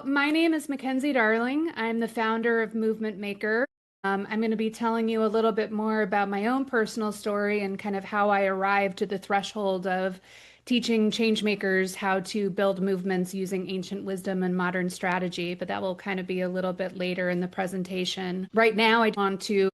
My name is Mackenzie Darling. I'm the founder of Movement Maker. I'm going to be telling you a little bit more about my own personal story and kind of how I arrived to the threshold of teaching change makers how to build movements using ancient wisdom and modern strategy, but that will kind of be a little bit later in the presentation. Right now, I want to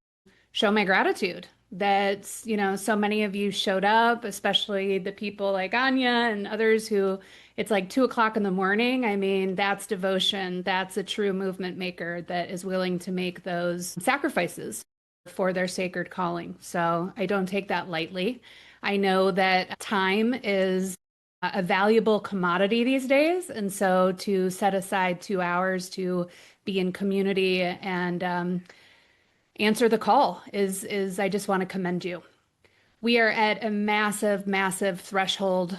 show my gratitude that, so many of you showed up, especially the people like Anya and others who it's like 2 o'clock in the morning. I mean, that's devotion. That's a true movement maker that is willing to make those sacrifices for their sacred calling. So I don't take that lightly. I know that time is a valuable commodity these days. And so to set aside 2 hours to be in community and answer the call is I just want to commend you. We are at a massive, massive threshold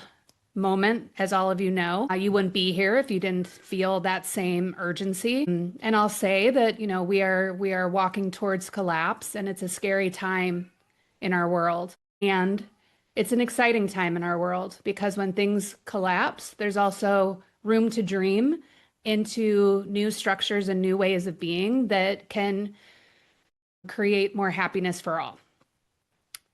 moment, as all of you know. You wouldn't be here if you didn't feel that same urgency. And I'll say that, we are walking towards collapse, and it's a scary time in our world. And it's an exciting time in our world because when things collapse, there's also room to dream into new structures and new ways of being that can create more happiness for all.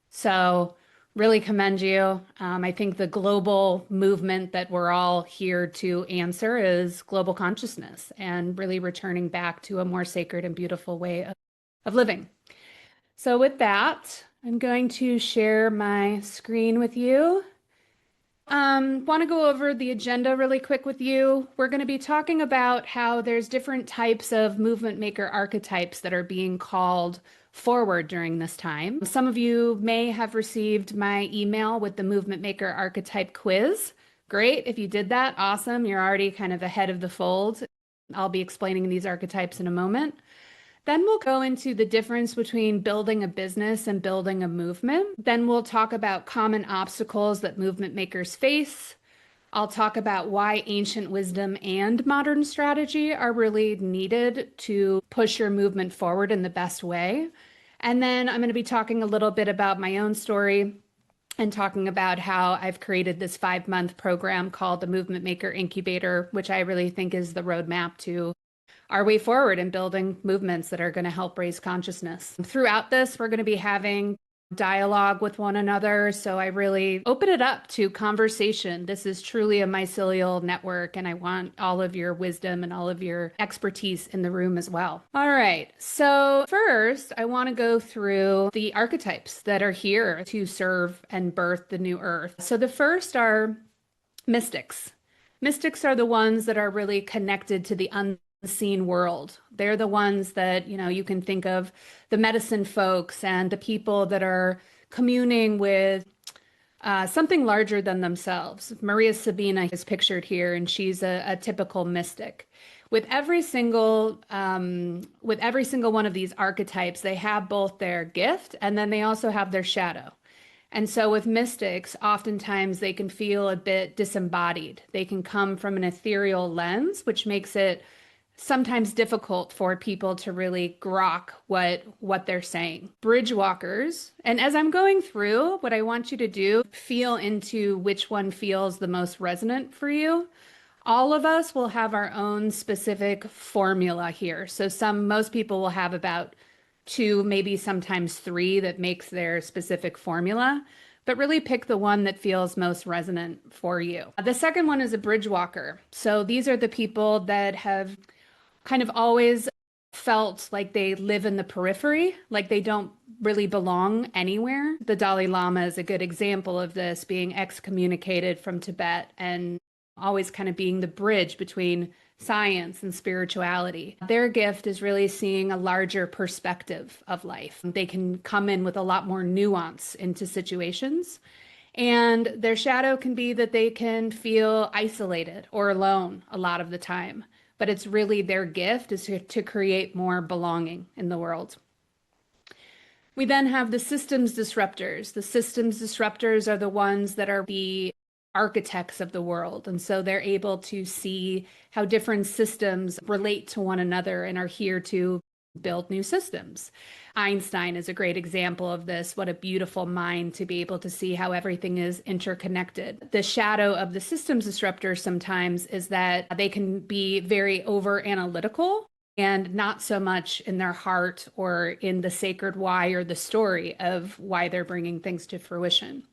So really commend you. I think the global movement that we're all here to answer is global consciousness and really returning back to a more sacred and beautiful way of living. So with that, I'm going to share my screen with you. Want to go over the agenda really quick with you. We're going to be talking about how there's different types of movement maker archetypes that are being called forward during this time. Some of you may have received my email with the Movement Maker Archetype quiz. Great. If you did that, awesome. You're already kind of ahead of the fold. I'll be explaining these archetypes in a moment. Then we'll go into the difference between building a business and building a movement. Then we'll talk about common obstacles that movement makers face. I'll talk about why ancient wisdom and modern strategy are really needed to push your movement forward in the best way. And then I'm going to be talking a little bit about my own story and talking about how I've created this 5-month program called the Movement Maker Incubator, which I really think is the roadmap to our way forward in building movements that are going to help raise consciousness. Throughout this, we're going to be having dialogue with one another. So I really open it up to conversation. This is truly a mycelial network, and I want all of your wisdom and all of your expertise in the room as well. All right. So first, I want to go through the archetypes that are here to serve and birth the new earth. So the first are mystics. Mystics are the ones that are really connected to the unseen world. They're the ones that, you can think of the medicine folks and the people that are communing with something larger than themselves. Maria Sabina is pictured here, and she's a typical mystic. With every single one of these archetypes, they have both their gift and then they also have their shadow. And so with mystics, oftentimes they can feel a bit disembodied. They can come from an ethereal lens, which makes it sometimes difficult for people to really grok what they're saying. Bridge walkers, and as I'm going through, what I want you to do, feel into which one feels the most resonant for you. All of us will have our own specific formula here. So most people will have about 2, maybe sometimes 3 that makes their specific formula, but really pick the one that feels most resonant for you. The second one is a bridge walker. So these are the people that have kind of always felt like they live in the periphery, like they don't really belong anywhere. The Dalai Lama is a good example of this, being excommunicated from Tibet and always kind of being the bridge between science and spirituality. Their gift is really seeing a larger perspective of life. They can come in with a lot more nuance into situations. And their shadow can be that they can feel isolated or alone a lot of the time. But it's really their gift is to create more belonging in the world. We then have the systems disruptors. The systems disruptors are the ones that are the architects of the world. And so they're able to see how different systems relate to one another and are here to build new systems. Einstein is a great example of this. What a beautiful mind to be able to see how everything is interconnected. The shadow of the systems disruptors sometimes is that they can be very over analytical and not so much in their heart or in the sacred why or the story of why they're bringing things to fruition.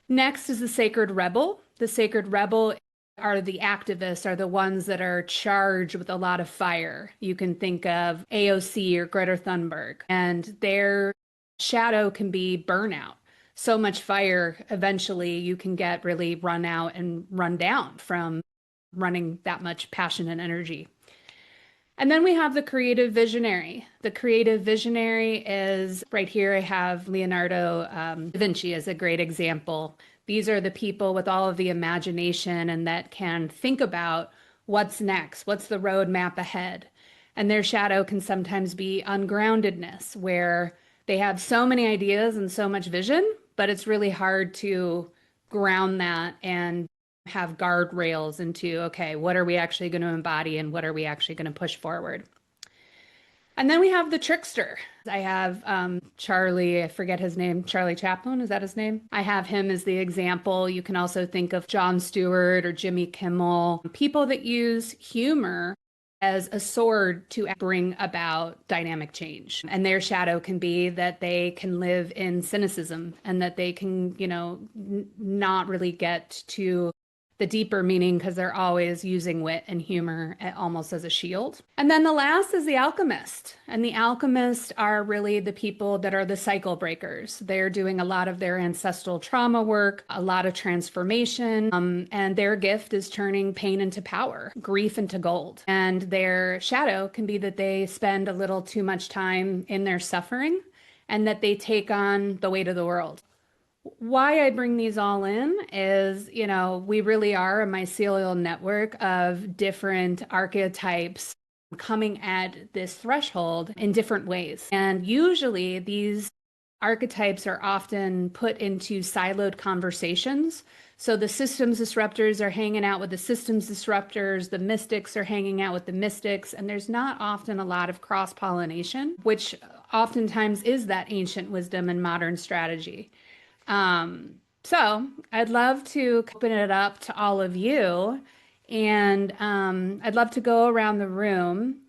Next is the sacred rebel. The sacred rebel are the activists, are the ones that are charged with a lot of fire. You can think of AOC or Greta Thunberg, and their shadow can be burnout. So much fire, eventually you can get really run out and run down from running that much passion and energy. And then we have the creative visionary. The creative visionary is right here. I have Leonardo da Vinci as a great example. These are the people with all of the imagination and that can think about what's next, what's the roadmap ahead. And their shadow can sometimes be ungroundedness, where they have so many ideas and so much vision, but it's really hard to ground that and have guardrails into, okay, what are we actually going to embody and what are we actually going to push forward? And then we have the trickster. I have Charlie, I forget his name, Charlie Chaplin, is that his name? I have him as the example. You can also think of Jon Stewart or Jimmy Kimmel, people that use humor as a sword to bring about dynamic change. And their shadow can be that they can live in cynicism and that they can, not really get to the deeper meaning because they're always using wit and humor almost as a shield. And then the last is the alchemist. And the alchemists are really the people that are the cycle breakers. They're doing a lot of their ancestral trauma work, a lot of transformation, and their gift is turning pain into power, grief into gold. And their shadow can be that they spend a little too much time in their suffering and that they take on the weight of the world. Why I bring these all in is, we really are a mycelial network of different archetypes coming at this threshold in different ways. And usually these archetypes are often put into siloed conversations. So the systems disruptors are hanging out with the systems disruptors, the mystics are hanging out with the mystics, and there's not often a lot of cross-pollination, which oftentimes is that ancient wisdom and modern strategy. So I'd love to open it up to all of you, and I'd love to go around the room.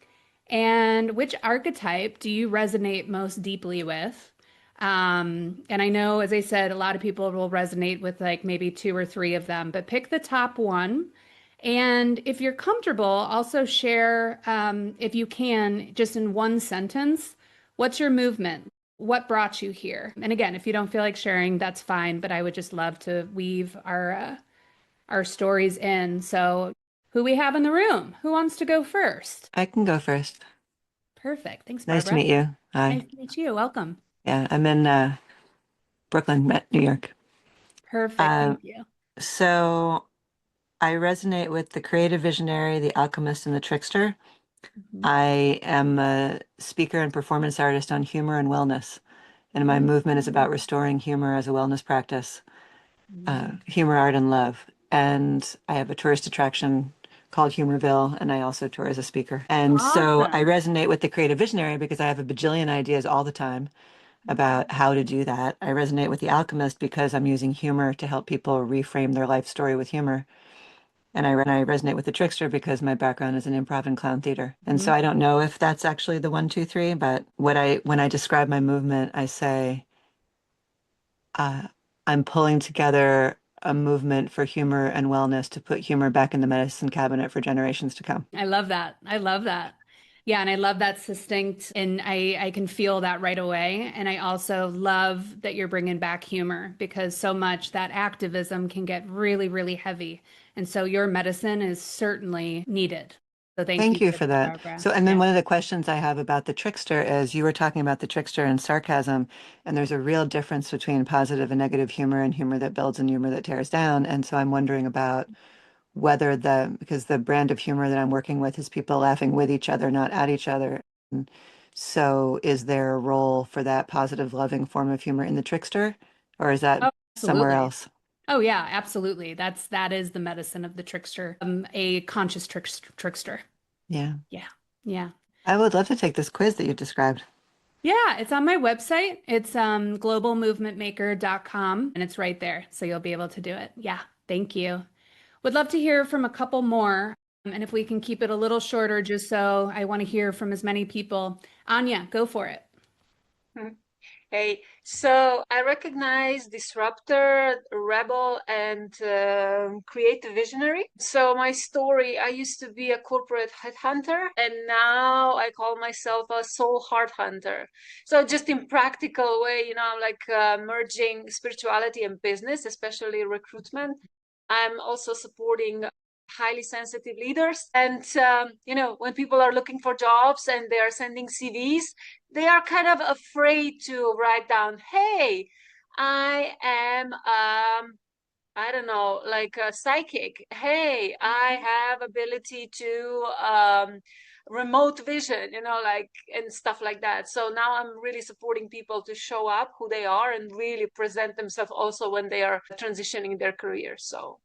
And which archetype do you resonate most deeply with? And I know, as I said, a lot of people will resonate with like maybe two or three of them, but pick the top one. And if you're comfortable, also share, if you can, just in one sentence, what's your movement? What brought you here? And again, if you don't feel like sharing, that's fine, but I would just love to weave our stories in. So, who we have in the room? Who wants to go first? I can go first. Perfect. Thanks, Nice to Barbara. meet you. Hi. Nice to meet you. Welcome. Yeah, I'm in Brooklyn, New York. Perfect. Uh, Thank you. so I resonate with the creative visionary, the alchemist, and the trickster. Mhm. I am a speaker and performance artist on humor and wellness, and my movement is about restoring humor as a wellness practice, Mhm. humor, art, and love. And I have a tourist attraction called Humorville, and I also tour as a speaker. And so I Awesome. resonate with the creative visionary because I have a bajillion ideas all the time about how to do that. I resonate with the alchemist because I'm using humor to help people reframe their life story with humor. And I resonate with the trickster because my background is in improv and clown theater. And so Mhm. I don't know if that's actually the one, two, three, but when I describe my movement, I say uh, I'm pulling together a movement for humor and wellness to put humor back in the medicine cabinet for generations to come. I love that. I love that. Yeah, and I love that succinct, and I can feel that right away. And I also love that you're bringing back humor because so much that activism can get really, really heavy. And so your medicine is certainly needed. So thank Thank you you for for that, that. Barbara. So, and then Yeah. one of the questions I have about the trickster is you were talking about the trickster and sarcasm, and there's a real difference between positive and negative humor and humor that builds and humor that tears down. And so I'm wondering about whether because the brand of humor that I'm working with is people laughing with each other, not at each other. And so is there a role for that positive, loving form of humor in the trickster, or is that Oh, somewhere absolutely. else? Oh yeah, absolutely. That is the medicine of the trickster. A conscious trickster. Yeah. Yeah. Yeah. I would love to take this quiz that you described. Yeah, it's on my website. It's globalmovementmaker.com and it's right there. So you'll be able to do it. Yeah, thank you. Would love to hear from a couple more. And if we can keep it a little shorter, just so I want to hear from as many people. Anya, go for it. Hey, so I recognize disruptor, rebel, and creative visionary. So my story, I used to be a corporate headhunter, and now I call myself a soul heart hunter. So just in practical way, I'm like merging spirituality and business, especially recruitment. I'm also supporting highly sensitive leaders. And, when people are looking for jobs and they are sending CVs, they are kind of afraid to write down, hey, I am, I don't know, like a psychic. Hey, I have ability to remote vision, and stuff like that. So now I'm really supporting people to show up who they are and really present themselves also when they are transitioning their career. So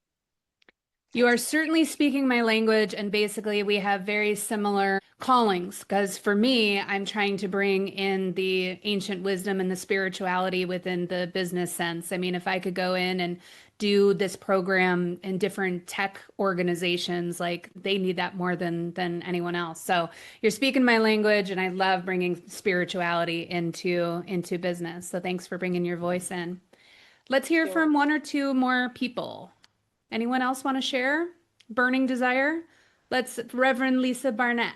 You are certainly speaking my language, and basically, we have very similar callings. Because for me, I'm trying to bring in the ancient wisdom and the spirituality within the business sense. I mean, if I could go in and do this program in different tech organizations, like they need that more than anyone else. So you're speaking my language, and I love bringing spirituality into business. So thanks for bringing your voice in. Let's hear sure. from one or two more people. Anyone else want to share? Burning desire? Let's Reverend Lisa Barnett.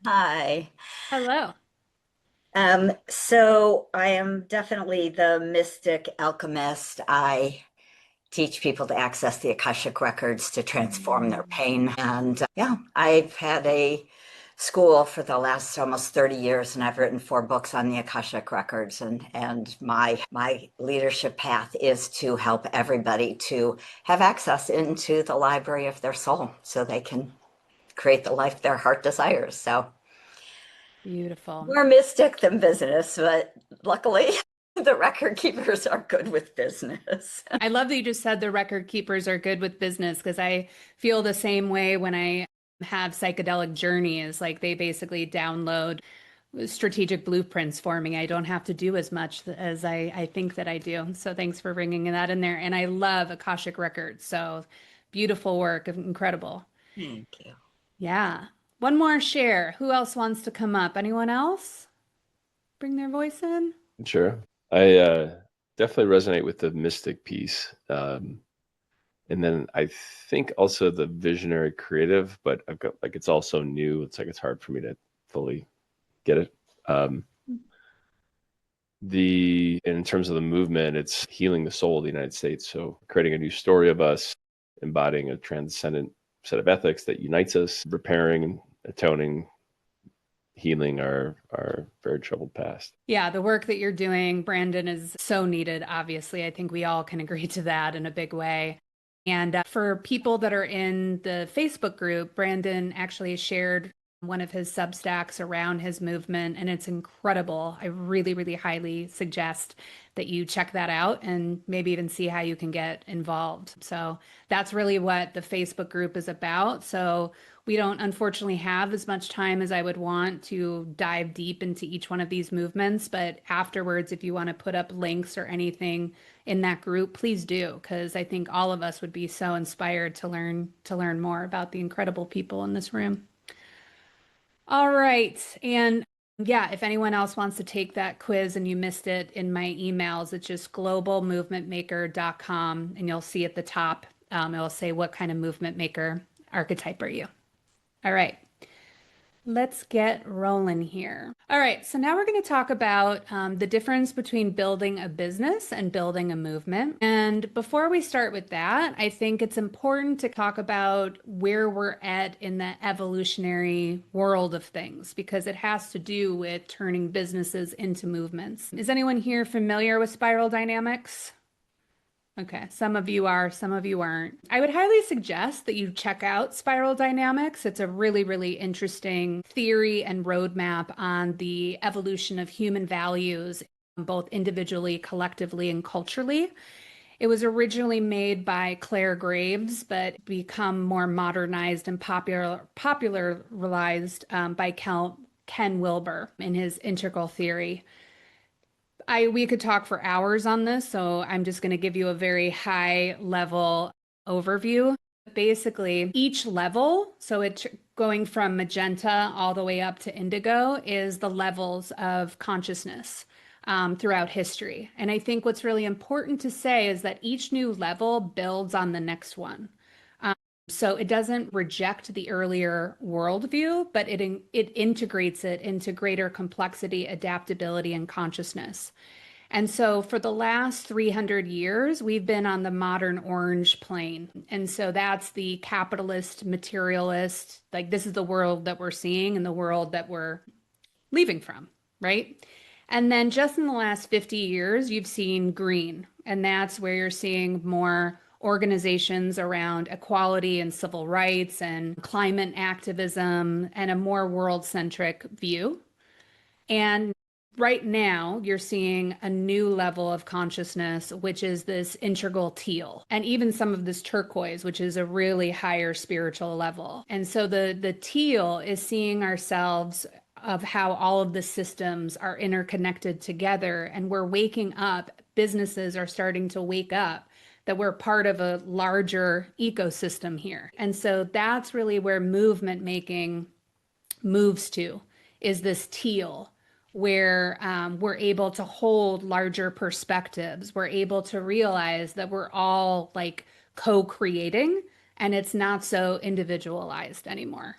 Hi. Hello. So I am definitely the mystic alchemist. I teach people to access the Akashic records to transform their pain. And yeah, I've had a school for the last almost 30 years, and I've written 4 books on the Akashic records. And my leadership path is to help everybody to have access into the library of their soul so they can create the life their heart desires. So Beautiful. more mystic than business, but luckily the record keepers are good with business. I love that you just said the record keepers are good with business because I feel the same way when I have psychedelic journeys. Like they basically download strategic blueprints for me. I don't have to do as much as I think that I do. So thanks for bringing that in there. And I love Akashic Records. So beautiful work, incredible. Thank you. Yeah. One more share. Who else wants to come up? Anyone else? Bring their voice in. Sure. I definitely resonate with the mystic piece. And then I think also the visionary creative, but I've got like it's also new. It's like it's hard for me to fully get it. In terms of the movement, it's healing the soul of the United States. So creating a new story of us, embodying a transcendent set of ethics that unites us, repairing and atoning, healing our very troubled past. Yeah, the work that you're doing, Brandon, is so needed, obviously. I think we all can agree to that in a big way. And for people that are in the Facebook group, Brandon actually shared one of his Substacks around his movement, and it's incredible. I really, really highly suggest that you check that out and maybe even see how you can get involved. So that's really what the Facebook group is about. So we don't unfortunately have as much time as I would want to dive deep into each one of these movements, but afterwards, if you want to put up links or anything in that group, please do, because I think all of us would be so inspired to learn more about the incredible people in this room. All right. And yeah, if anyone else wants to take that quiz and you missed it in my emails, it's just globalmovementmaker.com and you'll see at the top, it'll say what kind of movement maker archetype are you. All right. Let's get rolling here. All right, so now we're going to talk about the difference between building a business and building a movement. And before we start with that, I think it's important to talk about where we're at in the evolutionary world of things because it has to do with turning businesses into movements. Is anyone here familiar with spiral dynamics? Okay, some of you are, some of you aren't. I would highly suggest that you check out Spiral Dynamics. It's a really, really interesting theory and roadmap on the evolution of human values, both individually, collectively, and culturally. It was originally made by Claire Graves, but become more modernized and popularized by Ken Wilber in his integral theory. We could talk for hours on this, so I'm just going to give you a very high level overview. Basically, each level, so it's going from magenta all the way up to indigo, is the levels of consciousness throughout history. And I think what's really important to say is that each new level builds on the next one. So it doesn't reject the earlier worldview, but it integrates it into greater complexity, adaptability, and consciousness. And so for the last 300 years, we've been on the modern orange plane. And so that's the capitalist, materialist, like this is the world that we're seeing and the world that we're leaving from, right? And then just in the last 50 years, you've seen green, and that's where you're seeing more organizations around equality and civil rights and climate activism and a more world-centric view. And right now, you're seeing a new level of consciousness, which is this integral teal, and even some of this turquoise, which is a really higher spiritual level. And so the teal is seeing ourselves of how all of the systems are interconnected together, and we're waking up. Businesses are starting to wake up that we're part of a larger ecosystem here. And so that's really where movement making moves to, is this teal, where we're able to hold larger perspectives. We're able to realize that we're all like co-creating, and it's not so individualized anymore.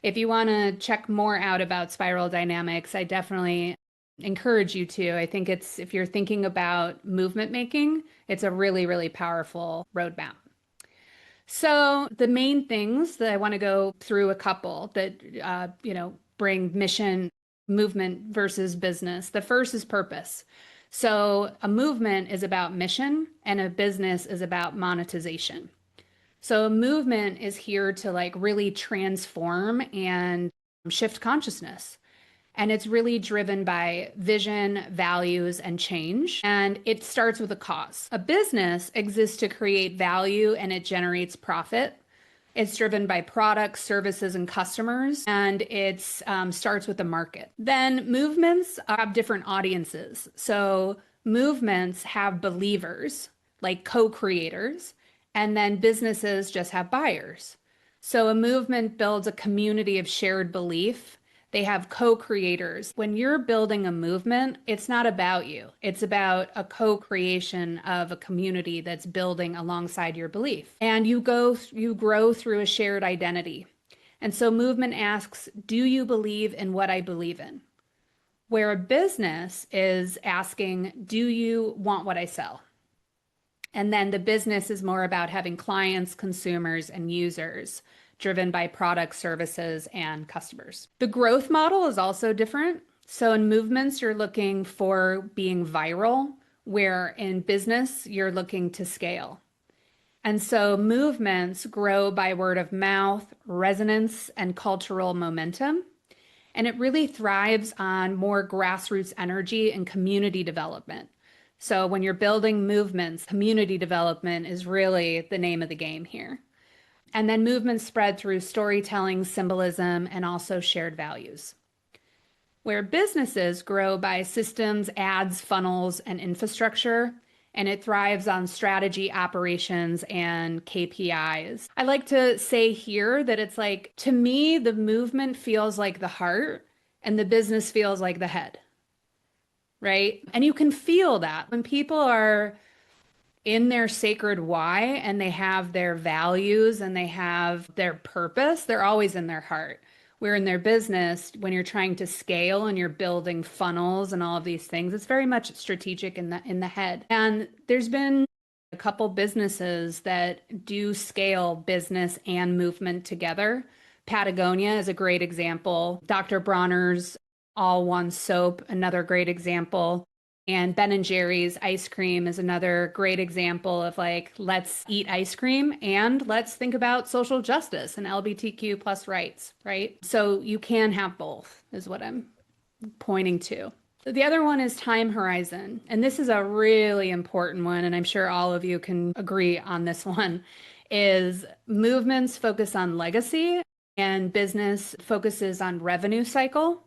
If you want to check more out about spiral dynamics, I definitely encourage you to. I think it's, if you're thinking about movement making, it's a really, really powerful roadmap. So the main things that I want to go through, a couple that, bring mission, movement versus business. The first is purpose. So a movement is about mission and a business is about monetization. So a movement is here to like really transform and shift consciousness. And it's really driven by vision, values, and change. And it starts with a cause. A business exists to create value and it generates profit. It's driven by products, services, and customers, and it starts with the market. Then movements have different audiences. So movements have believers, like co-creators, and then businesses just have buyers. So a movement builds a community of shared belief. They have co-creators. When you're building a movement, it's not about you. It's about a co-creation of a community that's building alongside your belief. And you grow through a shared identity. And so movement asks, do you believe in what I believe in? Where a business is asking, do you want what I sell? And then the business is more about having clients, consumers, and users, driven by products, services, and customers. The growth model is also different. So in movements, you're looking for being viral, where in business, you're looking to scale. And so movements grow by word of mouth, resonance, and cultural momentum. And it really thrives on more grassroots energy and community development. So when you're building movements, community development is really the name of the game here. And then movements spread through storytelling, symbolism, and also shared values. Where businesses grow by systems, ads, funnels, and infrastructure, and it thrives on strategy, operations, and KPIs. I like to say here that it's like, to me, the movement feels like the heart and the business feels like the head, right? And you can feel that when people are in their sacred why and they have their values and they have their purpose, they're always in their heart. Where in their business, when you're trying to scale and you're building funnels and all of these things, it's very much strategic in the head. And there's been a couple businesses that do scale business and movement together. Patagonia is a great example. Dr. Bronner's All One Soap, another great example. And Ben & Jerry's ice cream is another great example of like, let's eat ice cream and let's think about social justice and LGBTQ plus rights, right? So you can have both is what I'm pointing to. The other one is time horizon. And this is a really important one. And I'm sure all of you can agree on this one, is movements focus on legacy and business focuses on revenue cycle.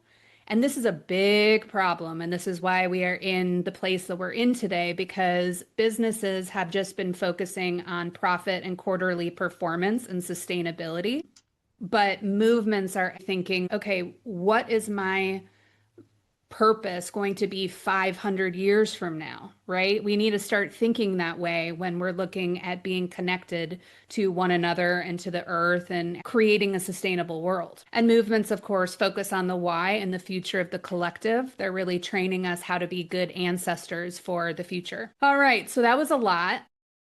And this is a big problem. And this is why we are in the place that we're in today, because businesses have just been focusing on profit and quarterly performance and sustainability. But movements are thinking, okay, what is my purpose going to be 500 years from now, right? We need to start thinking that way when we're looking at being connected to one another and to the earth and creating a sustainable world. And movements, of course, focus on the why and the future of the collective. They're really training us how to be good ancestors for the future. All right, so that was a lot.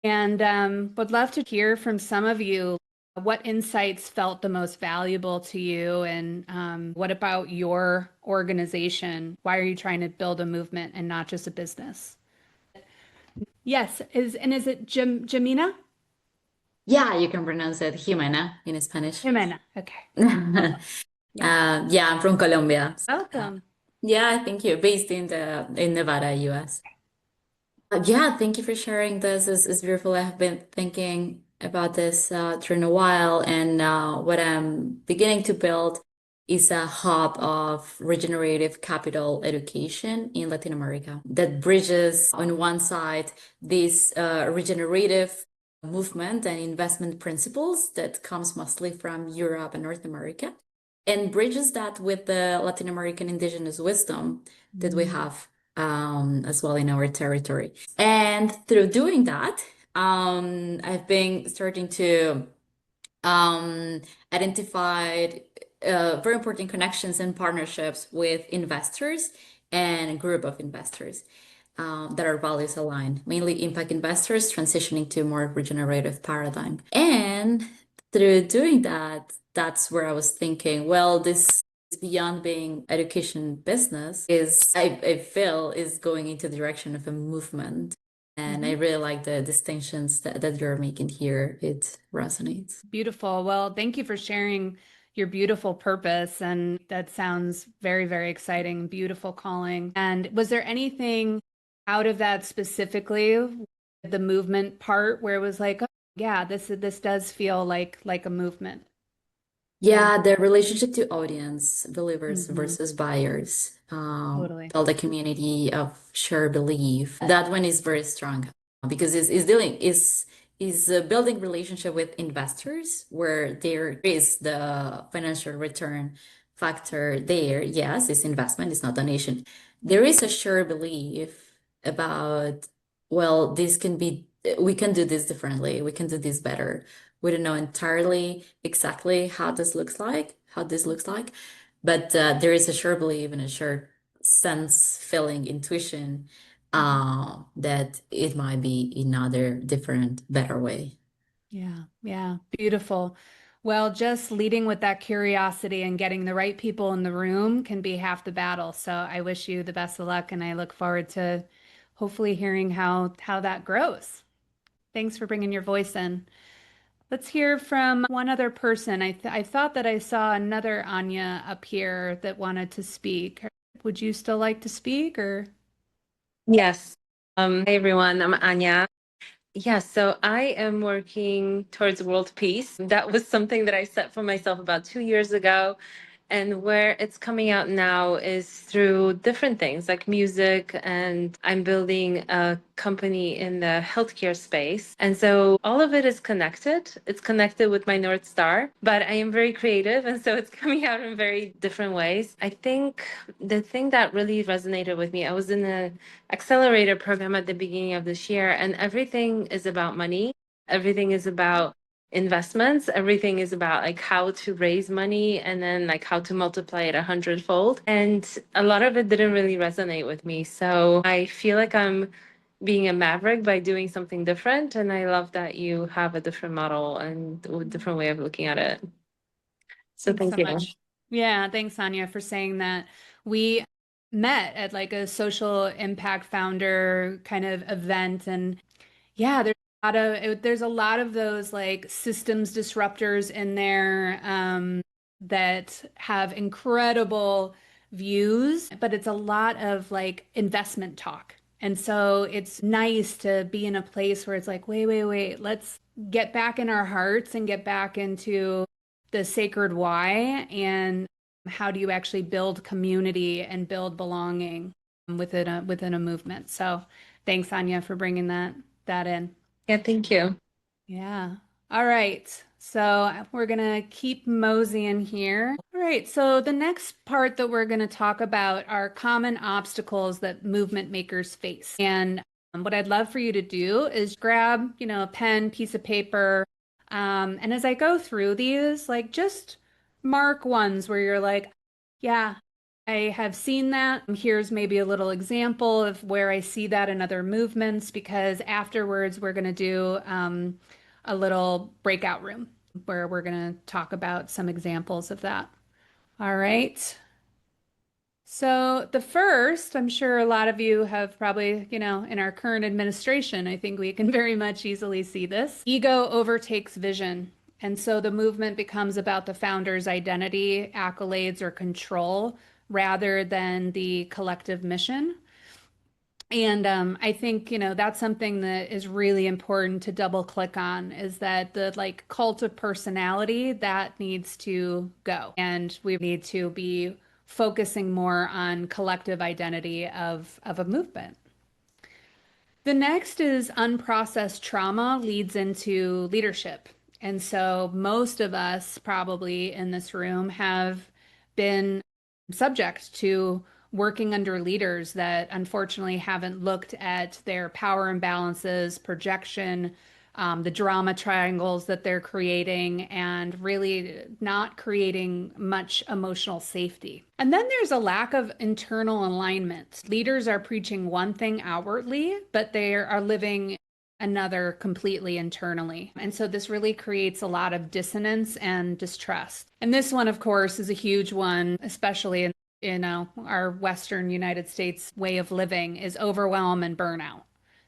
And would love to hear from some of you what insights felt the most valuable to you, and what about your organization? Why are you trying to build a movement and not just a business? Yes, is it Jamina? Yeah, you can pronounce it Jimena in Spanish. Jimena. Okay. Yeah, I'm from Colombia. Welcome. Yeah, thank you. Based in Nevada, US. Yeah, thank you for sharing this. It's beautiful. I have been thinking about this during a while, and what I'm beginning to build is a hub of regenerative capital education in Latin America that bridges, on one side, this regenerative movement and investment principles that comes mostly from Europe and North America, and bridges that with the Latin American indigenous wisdom that we have as well in our territory. And through doing that, I've been starting to identify very important connections and partnerships with investors and a group of investors that are values aligned, mainly impact investors transitioning to a more regenerative paradigm. And through doing that, that's where I was thinking, well, this beyond being education business is, I feel, is going into the direction of a movement. And I really like the distinctions that you're making here. It resonates. Beautiful. Well, thank you for sharing your beautiful purpose. And that sounds very, very exciting. Beautiful calling. And was there anything out of that specifically, the movement part, where it was like, oh, yeah, this does feel like a movement? Yeah, the relationship to audience, believers versus buyers, Totally. build a community of shared belief. That one is very strong because is building relationship with investors where there is the financial return factor there. Yes, it's investment, it's not donation. There is a shared belief about, well, we can do this differently, we can do this better. We don't know entirely exactly how this looks like, but there is a shared belief and a shared sense, feeling, intuition that it might be another different, better way. Yeah, yeah, beautiful. Well, just leading with that curiosity and getting the right people in the room can be half the battle. So I wish you the best of luck, and I look forward to hopefully hearing how that grows. Thanks for bringing your voice in. Let's hear from one other person. I thought that I saw another Anya up here that wanted to speak. Would you still like to speak, or? Yes. Hey everyone, I'm Anya. Yeah, so I am working towards world peace. That was something that I set for myself about 2 years ago. And where it's coming out now is through different things like music, and I'm building a company in the healthcare space. And so all of it is connected. It's connected with my North Star, but I am very creative. And so it's coming out in very different ways. I think the thing that really resonated with me, I was in an accelerator program at the beginning of this year, and everything is about money. Everything is about investments. Everything is about like how to raise money and then like how to multiply it 100-fold. And a lot of it didn't really resonate with me. So I feel like I'm being a maverick by doing something different. And I love that you have a different model and a different way of looking at it. So Thanks thank so you. much. Yeah, thanks, Anya, for saying that. We met at like a social impact founder kind of event, and yeah, there's a lot of those like systems disruptors in there that have incredible views, but it's a lot of like investment talk. And so it's nice to be in a place where it's like, wait, let's get back in our hearts and get back into the sacred why and how do you actually build community and build belonging within a movement. So thanks, Anya, for bringing that in. Yeah, thank you. Yeah. All right. So we're going to keep moseying here. All right. So the next part that we're going to talk about are common obstacles that movement makers face. And what I'd love for you to do is grab, a pen, piece of paper. And as I go through these, like just mark ones where you're like, yeah, I have seen that. Here's maybe a little example of where I see that in other movements, because afterwards we're going to do a little breakout room where we're going to talk about some examples of that. All right. So the first, I'm sure a lot of you have probably, in our current administration, I think we can very much easily see this. Ego overtakes vision. And so the movement becomes about the founder's identity, accolades, or control rather than the collective mission. And I think, that's something that is really important to double click on, is that the like cult of personality that needs to go. And we need to be focusing more on collective identity of a movement. The next is unprocessed trauma leads into leadership. And so most of us probably in this room have been subject to working under leaders that unfortunately haven't looked at their power imbalances, projection, the drama triangles that they're creating, and really not creating much emotional safety. And then there's a lack of internal alignment. Leaders are preaching one thing outwardly, but they are living another completely internally. And so this really creates a lot of dissonance and distrust. And this one, of course, is a huge one, especially in our Western United States way of living, is overwhelm and burnout.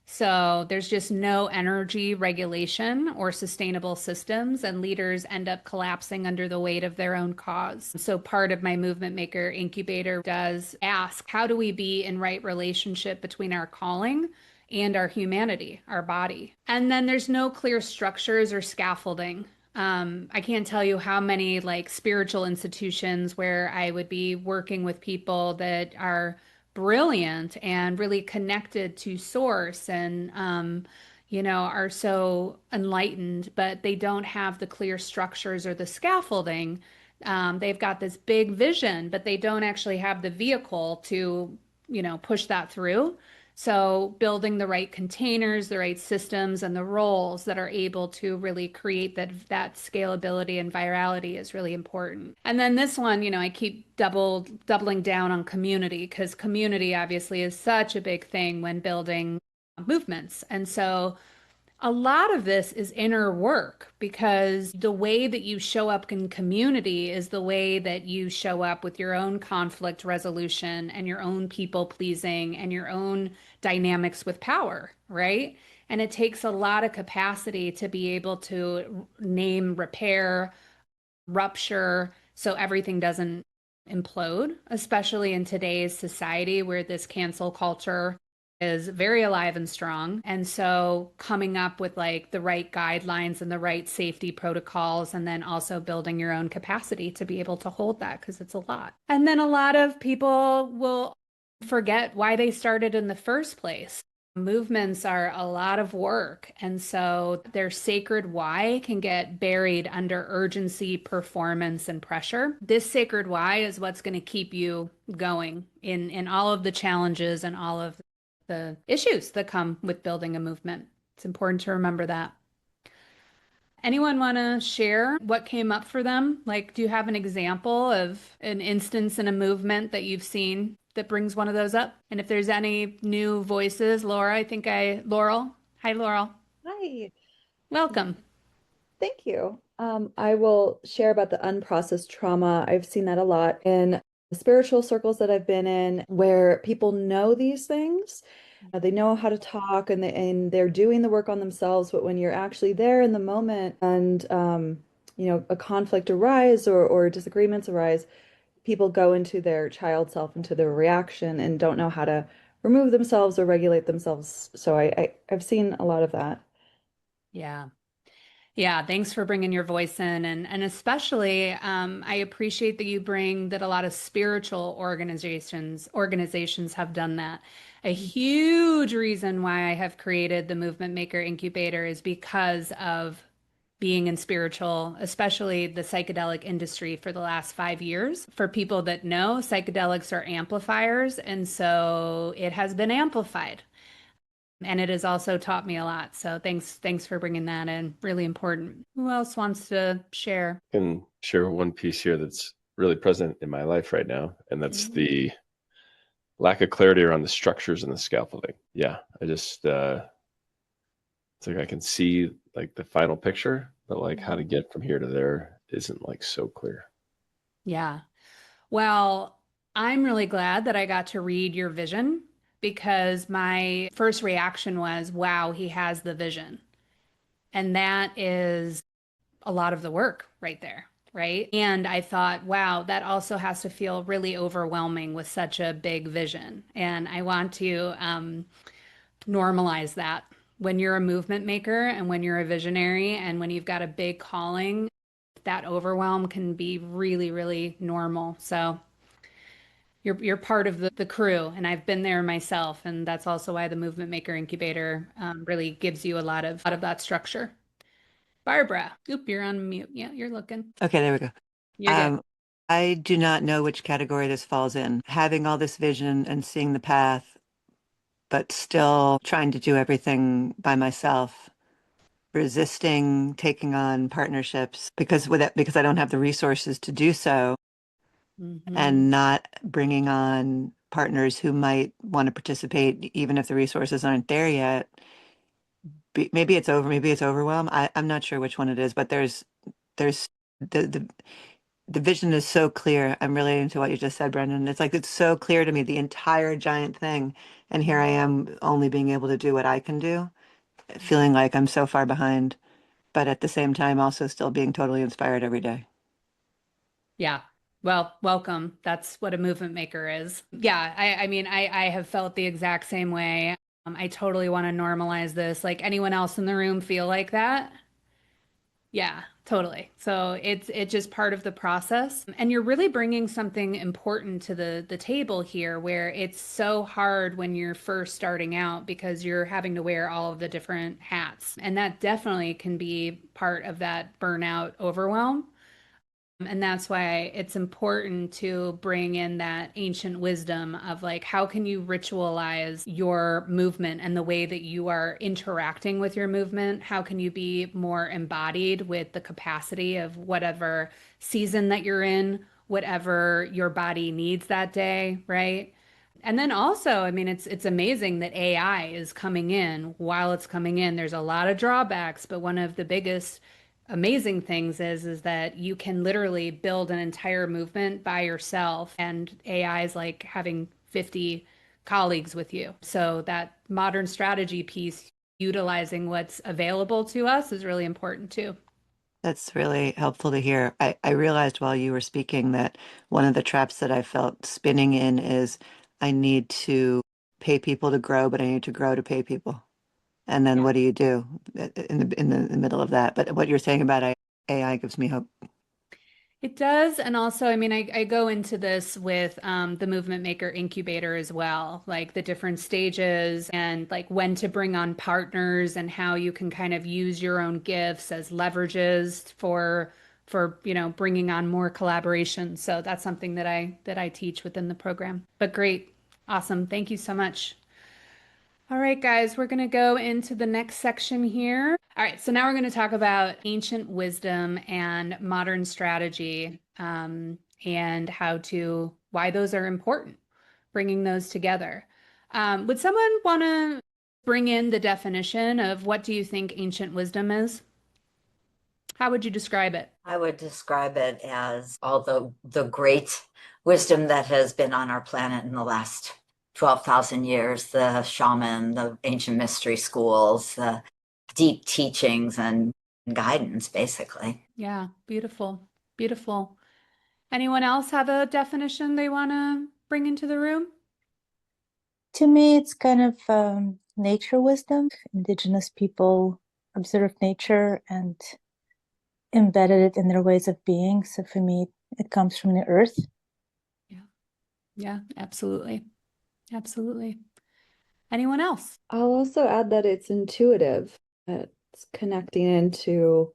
So there's just no energy regulation or sustainable systems, and leaders end up collapsing under the weight of their own cause. So part of my Movement Maker Incubator does ask, how do we be in right relationship between our calling and our humanity, our body? And then there's no clear structures or scaffolding. I can't tell you how many like spiritual institutions where I would be working with people that are brilliant and really connected to source and are so enlightened, but they don't have the clear structures or the scaffolding. They've got this big vision, but they don't actually have the vehicle to push that through. So building the right containers, the right systems, and the roles that are able to really create that scalability and virality is really important. And then this one, I keep doubling down on community, because community obviously is such a big thing when building movements. And so a lot of this is inner work, because the way that you show up in community is the way that you show up with your own conflict resolution and your own people pleasing and your own dynamics with power, right? And it takes a lot of capacity to be able to name, repair, rupture, so everything doesn't implode, especially in today's society where this cancel culture is very alive and strong. And so coming up with like the right guidelines and the right safety protocols, and then also building your own capacity to be able to hold that, because it's a lot. And then a lot of people will forget why they started in the first place. Movements are a lot of work. And so their sacred why can get buried under urgency, performance, and pressure. This sacred why is what's going to keep you going in all of the challenges and all of the issues that come with building a movement. It's important to remember that. Anyone want to share what came up for them? Like, do you have an example of an instance in a movement that you've seen that brings one of those up? And if there's any new voices, Laura, Laurel. Hi, Laurel. Hi, Welcome. thank you. I will share about the unprocessed trauma. I've seen that a lot in the spiritual circles that I've been in, where people know these things. They know how to talk, and they're doing the work on themselves. But when you're actually there in the moment, and a conflict arise or disagreements arise, people go into their child self, into their reaction, and don't know how to remove themselves or regulate themselves. So I've seen a lot of that. Yeah. Yeah, thanks for bringing your voice in, and especially I appreciate that you bring that a lot of spiritual organizations have done that. A huge reason why I have created the Movement Maker Incubator is because of being in spiritual, especially the psychedelic industry for the last 5 years. For people that know, psychedelics are amplifiers, and so it has been amplified. And it has also taught me a lot. So thanks for bringing that in. Really important. Who else wants to share? I can share one piece here that's really present in my life right now, and that's the lack of clarity around the structures and the scaffolding. Yeah, I just it's like I can see like the final picture, but like how to get from here to there isn't like so clear. Yeah. Well, I'm really glad that I got to read your vision because my first reaction was, wow, he has the vision. And that is a lot of the work right there, right? And I thought, wow, that also has to feel really overwhelming with such a big vision. And I want to normalize that when you're a movement maker and when you're a visionary and when you've got a big calling, that overwhelm can be really, really normal. So you're part of the crew, and I've been there myself, and that's also why the Movement Maker Incubator really gives you a lot of that structure. Barbara, oop, you're on mute. Yeah, you're looking. Okay, there we go. You're good. I do not know which category this falls in. Having all this vision and seeing the path, but still trying to do everything by myself, resisting taking on partnerships because because I don't have the resources to do so, Mhm. and not bringing on partners who might want to participate even if the resources aren't there yet. Maybe maybe it's overwhelm. I'm not sure which one it is, but there's the vision is so clear. I'm relating to what you just said, Brendan. It's like it's so clear to me, the entire giant thing. And here I am only being able to do what I can do, feeling like I'm so far behind, but at the same time also still being totally inspired every day. Yeah. Well, welcome. That's what a movement maker is. Yeah, I mean, I have felt the exact same way. I totally want to normalize this. Like anyone else in the room feel like that? Yeah, totally. So it's just part of the process. And you're really bringing something important to the table here where it's so hard when you're first starting out because you're having to wear all of the different hats. And that definitely can be part of that burnout overwhelm. And that's why it's important to bring in that ancient wisdom of like, how can you ritualize your movement and the way that you are interacting with your movement? How can you be more embodied with the capacity of whatever season that you're in, whatever your body needs that day, right? And then also, I mean, it's amazing that AI is coming in. While it's coming in, there's a lot of drawbacks, but one of the biggest amazing things is that you can literally build an entire movement by yourself, and AI is like having 50 colleagues with you. So that modern strategy piece, utilizing what's available to us, is really important too. That's really helpful to hear. I realized while you were speaking that one of the traps that I felt spinning in is I need to pay people to grow, but I need to grow to pay people. And then Yeah. what do you do in the middle of that? But what you're saying about AI gives me hope. It does. And also, I mean, I go into this with the Movement Maker Incubator as well, like the different stages and like when to bring on partners and how you can kind of use your own gifts as leverages for, bringing on more collaboration. So that's something that I teach within the program. But great. Awesome. Thank you so much. All right, guys, we're going to go into the next section here. All right, so now we're going to talk about ancient wisdom and modern strategy, and why those are important, bringing those together. Would someone want to bring in the definition of what do you think ancient wisdom is? How would you describe it? I would describe it as all the great wisdom that has been on our planet in the last 12,000 years, the shaman, the ancient mystery schools, the deep teachings and guidance, basically. Yeah, beautiful, beautiful. Anyone else have a definition they want to bring into the room? To me, it's kind of nature wisdom. Indigenous people observe nature and embedded it in their ways of being. So for me, it comes from the earth. Yeah, absolutely. Absolutely. Anyone else? I'll also add that it's intuitive. It's connecting into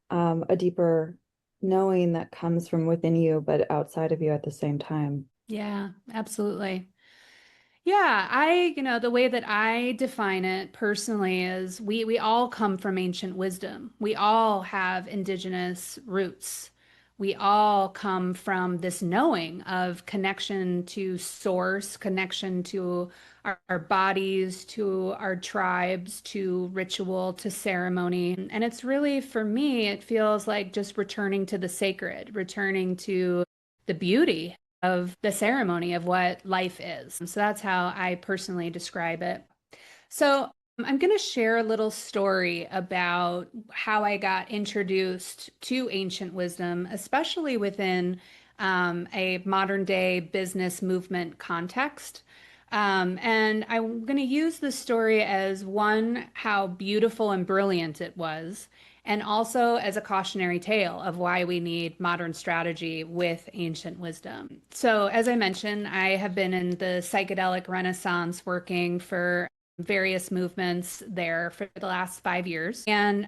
a deeper knowing that comes from within you, but outside of you at the same time. Yeah, absolutely. Yeah, the way that I define it personally is we all come from ancient wisdom. We all have indigenous roots. We all come from this knowing of connection to source, connection to our bodies, to our tribes, to ritual, to ceremony. And it's really, for me, it feels like just returning to the sacred, returning to the beauty of the ceremony of what life is. So that's how I personally describe it. So I'm going to share a little story about how I got introduced to ancient wisdom, especially within a modern day business movement context. And I'm going to use this story as one, how beautiful and brilliant it was, and also as a cautionary tale of why we need modern strategy with ancient wisdom. So, as I mentioned, I have been in the psychedelic renaissance working for various movements there for the last 5 years. And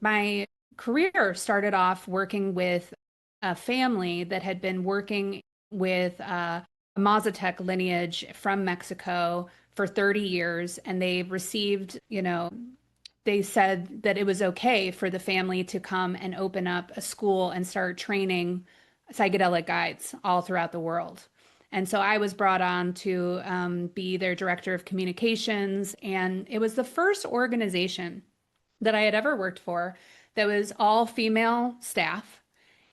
my career started off working with a family that had been working with a Mazatec lineage from Mexico for 30 years. And they received, they said that it was okay for the family to come and open up a school and start training psychedelic guides all throughout the world. And so I was brought on to be their director of communications. And it was the first organization that I had ever worked for that was all female staff.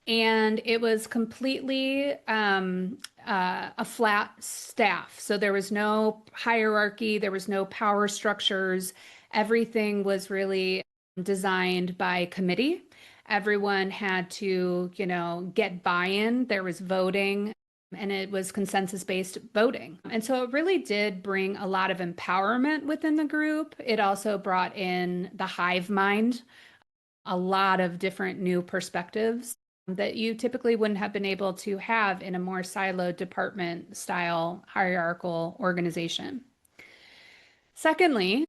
And it was completely a flat staff. So there was no hierarchy, there was no power structures. Everything was really designed by committee. Everyone had to, get buy-in. There was voting, and it was consensus-based voting. And so it really did bring a lot of empowerment within the group. It also brought in the hive mind, a lot of different new perspectives that you typically wouldn't have been able to have in a more siloed department style hierarchical organization. Secondly,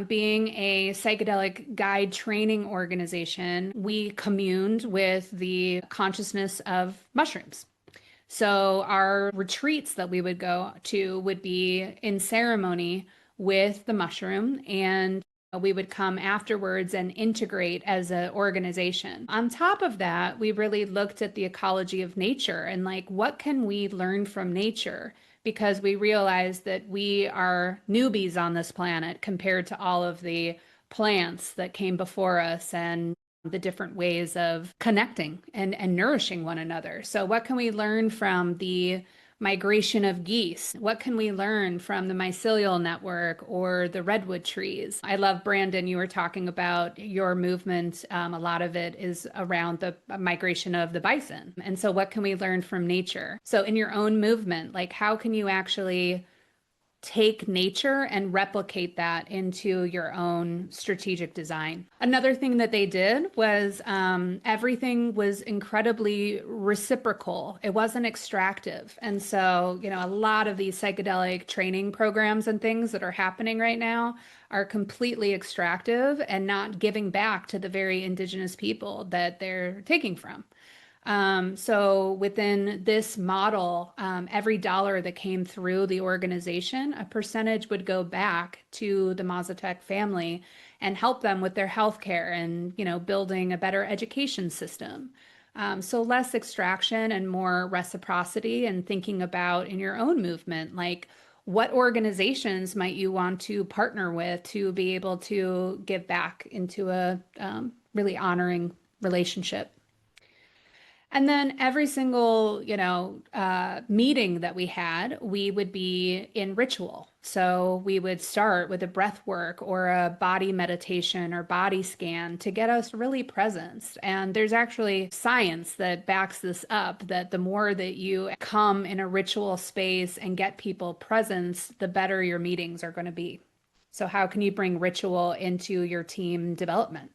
being a psychedelic guide training organization, we communed with the consciousness of mushrooms. So our retreats that we would go to would be in ceremony with the mushroom, and we would come afterwards and integrate as an organization. On top of that, we really looked at the ecology of nature and what can we learn from nature? Because we realized that we are newbies on this planet compared to all of the plants that came before us and the different ways of connecting and nourishing one another. So what can we learn from the migration of geese? What can we learn from the mycelial network or the redwood trees? I love, Brandon, you were talking about your movement. A lot of it is around the migration of the bison. And so what can we learn from nature? So in your own movement, how can you actually take nature and replicate that into your own strategic design? Another thing that they did was everything was incredibly reciprocal. It wasn't extractive. And so, a lot of these psychedelic training programs and things that are happening right now are completely extractive and not giving back to the very indigenous people that they're taking from. So within this model, every dollar that came through the organization, a percentage would go back to the Mazatec family and help them with their healthcare and, building a better education system. So less extraction and more reciprocity, and thinking about in your own movement, what organizations might you want to partner with to be able to give back into a really honoring relationship. And then every single, meeting that we had, we would be in ritual. So we would start with a breath work or a body meditation or body scan to get us really present. And there's actually science that backs this up, that the more that you come in a ritual space and get people present, the better your meetings are going to be. So how can you bring ritual into your team development?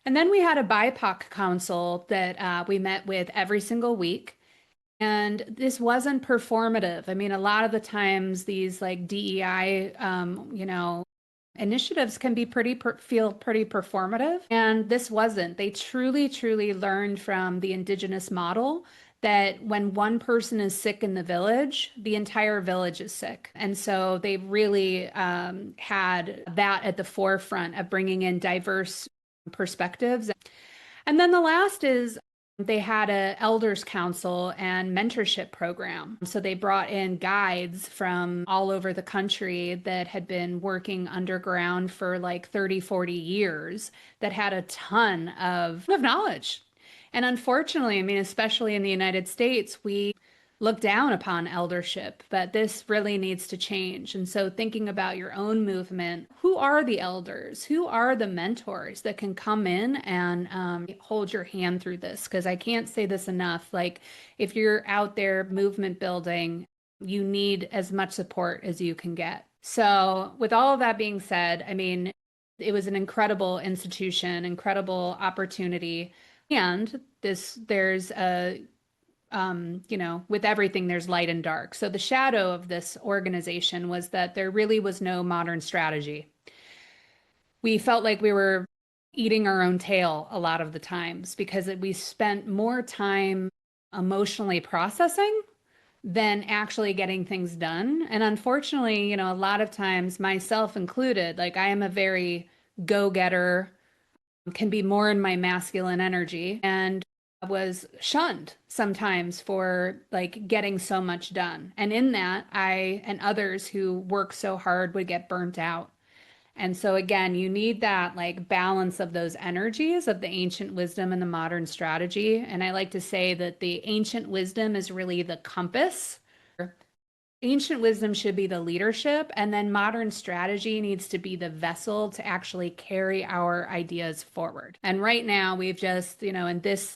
And then we had a BIPOC council that we met with every single week. And this wasn't performative. I mean, a lot of the times these like DEI, initiatives can be feel pretty performative. And this wasn't. They truly, truly learned from the indigenous model that when one person is sick in the village, the entire village is sick. And so they really had that at the forefront of bringing in diverse perspectives. And then the last is they had a elders council and mentorship program. So they brought in guides from all over the country that had been working underground for like 30, 40 years that had a ton of knowledge. And unfortunately, I mean, especially in the United States, we look down upon eldership, but this really needs to change. And so thinking about your own movement, who are the elders? Who are the mentors that can come in and hold your hand through this? Because I can't say this enough. Like, if you're out there movement building, you need as much support as you can get. So with all of that being said, I mean, it was an incredible institution, incredible opportunity. And there's a with everything, there's light and dark. So the shadow of this organization was that there really was no modern strategy. We felt like we were eating our own tail a lot of the times because we spent more time emotionally processing than actually getting things done. And unfortunately, a lot of times, myself included, like I am a very go-getter, can be more in my masculine energy, and was shunned sometimes for like getting so much done. And in that, I and others who work so hard would get burnt out. And so again, you need that like balance of those energies of the ancient wisdom and the modern strategy. And I like to say that the ancient wisdom is really the compass. Ancient wisdom should be the leadership, and then modern strategy needs to be the vessel to actually carry our ideas forward. And right now, we've just, in this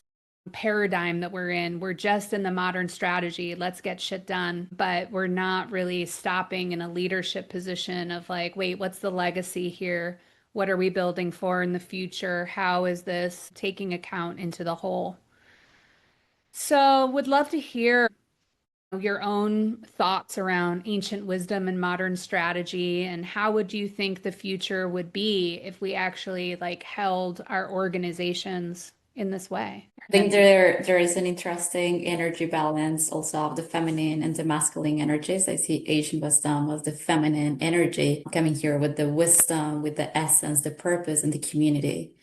paradigm that we're in, we're just in the modern strategy, let's get shit done, but we're not really stopping in a leadership position of like, wait, what's the legacy here? What are we building for in the future? How is this taking account into the whole? So would love to hear your own thoughts around ancient wisdom and modern strategy, and how would you think the future would be if we actually like held our organizations in this way? I think there is an interesting energy balance also of the feminine and the masculine energies. I see Asian wisdom as the feminine energy coming here with the wisdom, with the essence, the purpose, and the community.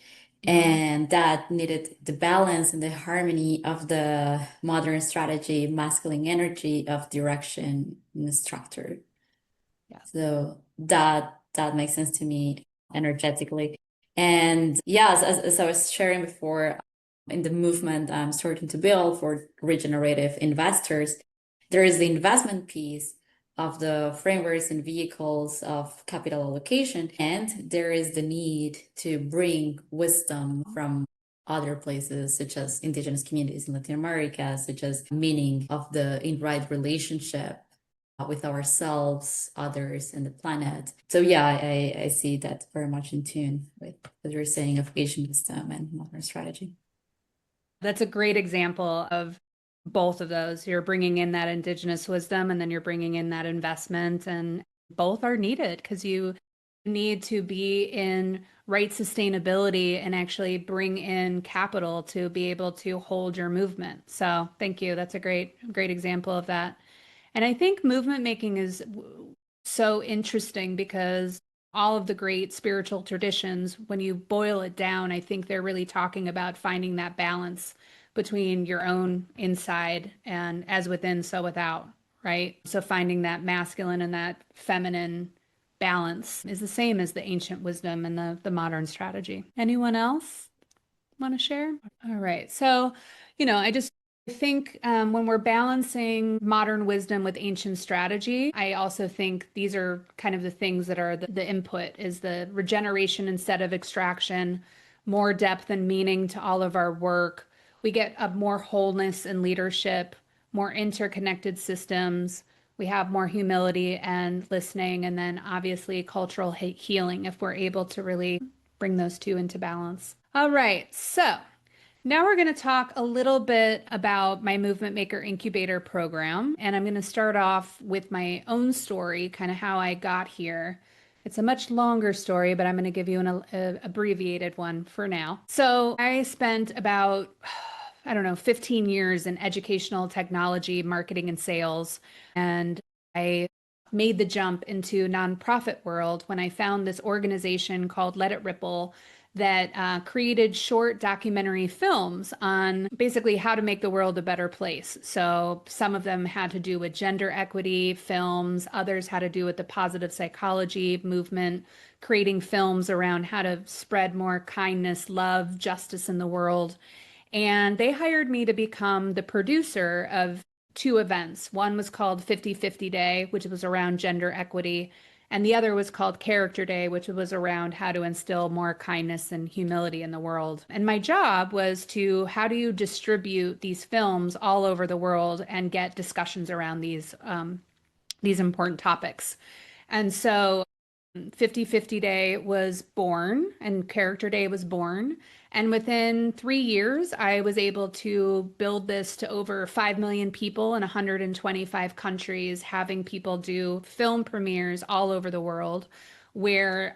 And that needed the balance and the harmony of the modern strategy, masculine energy of direction and structure. Yeah. So that makes sense to me energetically. And yes, as I was sharing before, in the movement I'm starting to build for regenerative investors, there is the investment piece of the frameworks and vehicles of capital allocation, and there is the need to bring wisdom from other places, such as indigenous communities in Latin America, such as meaning of the right relationship with ourselves, others, and the planet. So yeah, I see that very much in tune with what you're saying of Asian wisdom and modern strategy. That's a great example of both of those. You're bringing in that indigenous wisdom, and then you're bringing in that investment, and both are needed because you need to be in right sustainability and actually bring in capital to be able to hold your movement. So thank you. That's a great example of that. And I think movement making is so interesting because all of the great spiritual traditions, when you boil it down, I think they're really talking about finding that balance between your own inside and as within, so without, right? So finding that masculine and that feminine balance is the same as the ancient wisdom and the modern strategy. Anyone else want to share? All right. So, I think when we're balancing modern wisdom with ancient strategy, I also think these are kind of the things that are the input is the regeneration instead of extraction, more depth and meaning to all of our work. We get a more wholeness in leadership, more interconnected systems. We have more humility and listening, and then obviously cultural healing if we're able to really bring those two into balance. All right, so now we're going to talk a little bit about my Movement Maker Incubator program, and I'm going to start off with my own story, kind of how I got here. It's a much longer story, but I'm going to give you an abbreviated one for now. So I spent about, I don't know, 15 years in educational technology, marketing, and sales, and I made the jump into nonprofit world when I found this organization called Let It Ripple that created short documentary films on basically how to make the world a better place. So some of them had to do with gender equity films, others had to do with the positive psychology movement, creating films around how to spread more kindness, love, justice in the world. And they hired me to become the producer of two events. One was called 50/50 Day, which was around gender equity, and the other was called Character Day, which was around how to instill more kindness and humility in the world. And my job was to how do you distribute these films all over the world and get discussions around these important topics. And so 50/50 Day was born and Character Day was born. And within 3 years, I was able to build this to over 5 million people in 125 countries, having people do film premieres all over the world where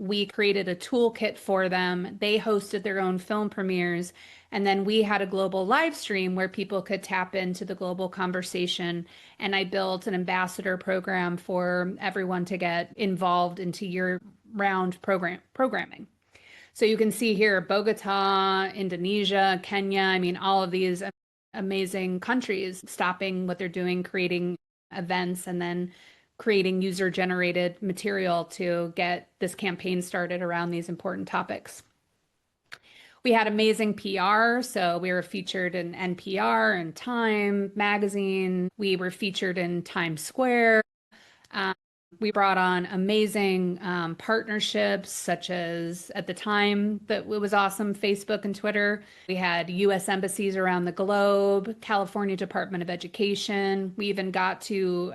we created a toolkit for them. They hosted their own film premieres. And then we had a global live stream where people could tap into the global conversation. And I built an ambassador program for everyone to get involved into year-round programming. So you can see here, Bogota, Indonesia, Kenya, I mean, all of these amazing countries stopping what they're doing, creating events, and then creating user-generated material to get this campaign started around these important topics. We had amazing PR, so we were featured in NPR and Time magazine. We were featured in Times Square. We brought on amazing partnerships, such as at the time that it was awesome, Facebook and Twitter. We had U.S. embassies around the globe, California Department of Education. We even got to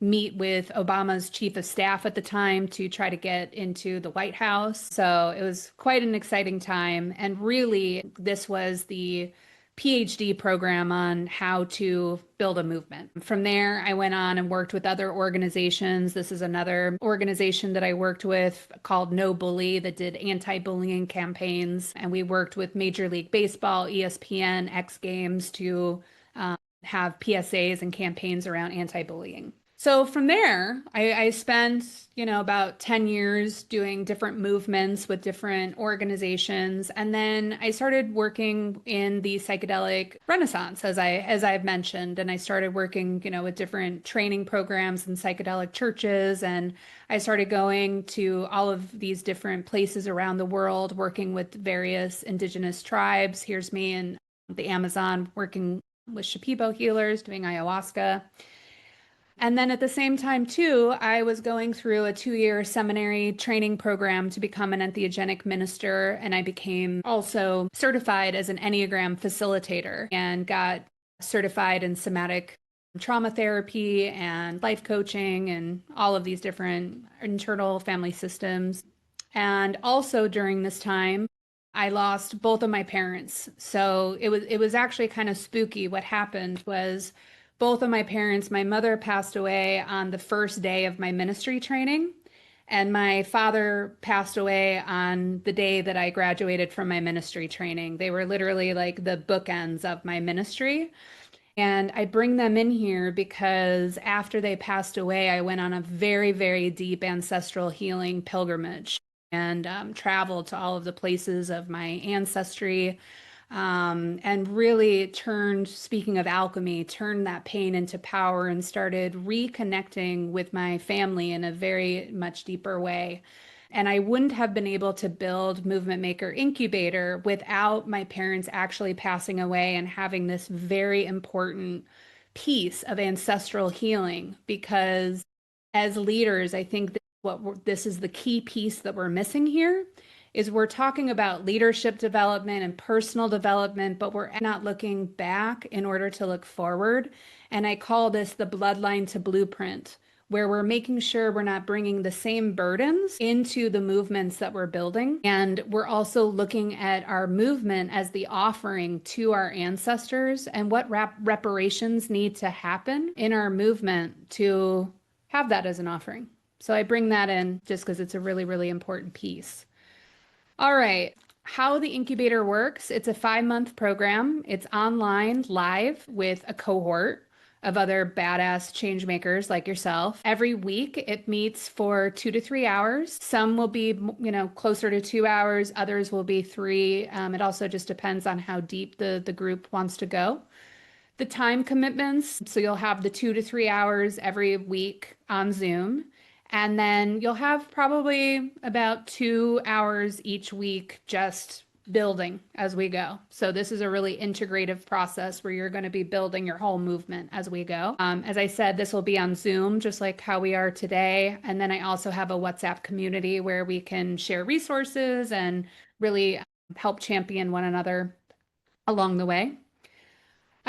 meet with Obama's chief of staff at the time to try to get into the White House. So it was quite an exciting time. And really, this was the PhD program on how to build a movement. From there, I went on and worked with other organizations. This is another organization that I worked with called No Bully that did anti-bullying campaigns. And we worked with Major League Baseball, ESPN, X Games to have PSAs and campaigns around anti-bullying. So from there, I spent, about 10 years doing different movements with different organizations. And then I started working in the psychedelic renaissance, as I've mentioned. And I started working, with different training programs in psychedelic churches. And I started going to all of these different places around the world, working with various indigenous tribes. Here's me in the Amazon working with Shipibo healers, doing ayahuasca. And then at the same time, too, I was going through a 2-year seminary training program to become an entheogenic minister. And I became also certified as an Enneagram facilitator and got certified in somatic trauma therapy and life coaching and all of these different internal family systems. And also during this time, I lost both of my parents. So it was actually kind of spooky. What happened was both of my parents, my mother passed away on the first day of my ministry training, and my father passed away on the day that I graduated from my ministry training. They were literally like the bookends of my ministry. And I bring them in here because after they passed away, I went on a very, very deep ancestral healing pilgrimage and traveled to all of the places of my ancestry. And really turned, speaking of alchemy, turned that pain into power and started reconnecting with my family in a very much deeper way. And I wouldn't have been able to build Movement Maker Incubator without my parents actually passing away and having this very important piece of ancestral healing. Because as leaders, I think this is the key piece that we're missing here. Is we're talking about leadership development and personal development, but we're not looking back in order to look forward. And I call this the bloodline to blueprint, where we're making sure we're not bringing the same burdens into the movements that we're building. And we're also looking at our movement as the offering to our ancestors and what reparations need to happen in our movement to have that as an offering. So I bring that in just because it's a really, really important piece. All right. How the incubator works, it's a 5-month program. It's online, live with a cohort of other badass change makers like yourself. Every week it meets for 2 to 3 hours. Some will be, closer to 2 hours. Others will be 3. It also just depends on how deep the group wants to go. The time commitments, so you'll have the 2 to 3 hours every week on Zoom. And then you'll have probably about 2 hours each week just building as we go. So this is a really integrative process where you're going to be building your whole movement as we go. As I said, this will be on Zoom, just like how we are today. And then I also have a WhatsApp community where we can share resources and really help champion one another along the way.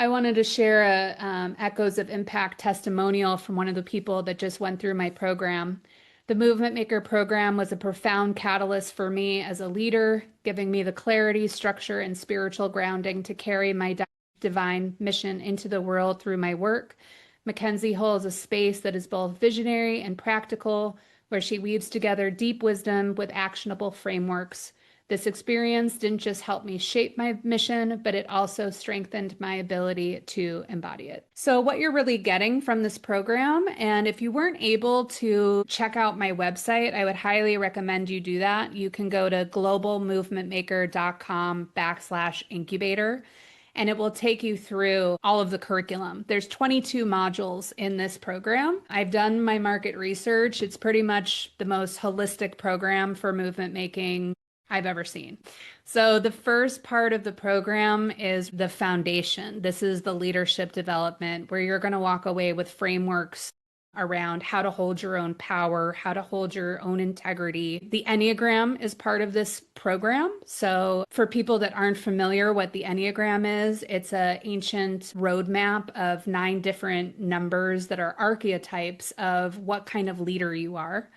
I wanted to share a Echoes of Impact testimonial from one of the people that just went through my program. The Movement Maker program was a profound catalyst for me as a leader, giving me the clarity, structure, and spiritual grounding to carry my divine mission into the world through my work. Mackenzie holds a space that is both visionary and practical, where she weaves together deep wisdom with actionable frameworks. This experience didn't just help me shape my mission, but it also strengthened my ability to embody it. So what you're really getting from this program, and if you weren't able to check out my website, I would highly recommend you do that. You can go to globalmovementmaker.com/incubator. And it will take you through all of the curriculum. There's 22 modules in this program. I've done my market research. It's pretty much the most holistic program for movement making I've ever seen. So the first part of the program is the foundation. This is the leadership development where you're going to walk away with frameworks around how to hold your own power, how to hold your own integrity. The Enneagram is part of this program. So for people that aren't familiar what the Enneagram is, it's an ancient roadmap of 9 different numbers that are archetypes of what kind of leader you are.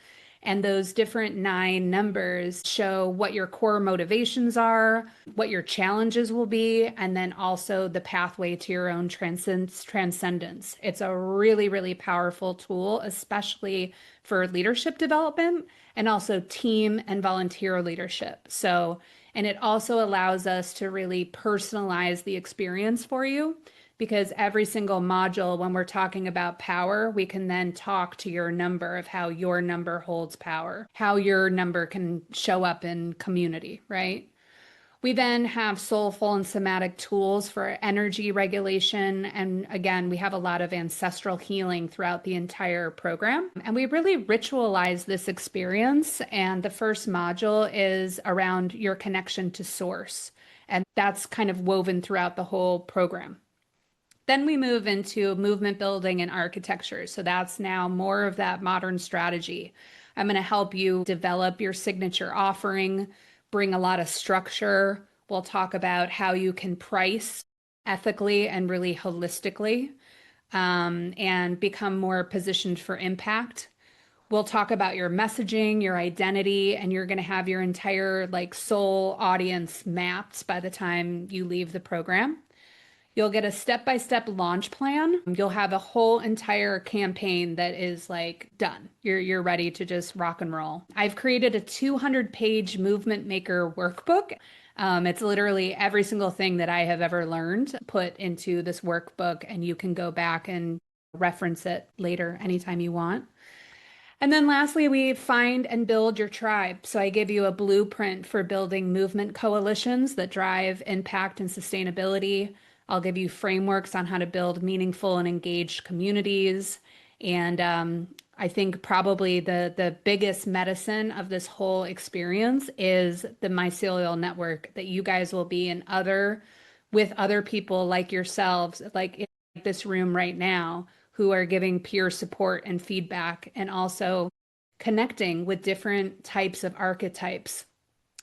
And those different 9 numbers show what your core motivations are, what your challenges will be, and then also the pathway to your own transcendence. It's a really, really powerful tool, especially for leadership development and also team and volunteer leadership. So, and it also allows us to really personalize the experience for you. Because every single module, when we're talking about power, we can then talk to your number of how your number holds power, how your number can show up in community, right? We then have soulful and somatic tools for energy regulation. And again, we have a lot of ancestral healing throughout the entire program. And we really ritualize this experience. And the first module is around your connection to source. And that's kind of woven throughout the whole program. Then we move into movement building and architecture. So that's now more of that modern strategy. I'm going to help you develop your signature offering, bring a lot of structure. We'll talk about how you can price ethically and really holistically, and become more positioned for impact. We'll talk about your messaging, your identity, and you're going to have your entire soul audience mapped by the time you leave the program. You'll get a step-by-step launch plan. You'll have a whole entire campaign that is done. You're ready to just rock and roll. I've created a 200-page Movement Maker workbook. It's literally every single thing that I have ever learned put into this workbook, and you can go back and reference it later anytime you want. And then lastly, we find and build your tribe. So I give you a blueprint for building movement coalitions that drive impact and sustainability. I'll give you frameworks on how to build meaningful and engaged communities. And I think probably the biggest medicine of this whole experience is the mycelial network that you guys will be in with other people like yourselves, like in this room right now, who are giving peer support and feedback and also connecting with different types of archetypes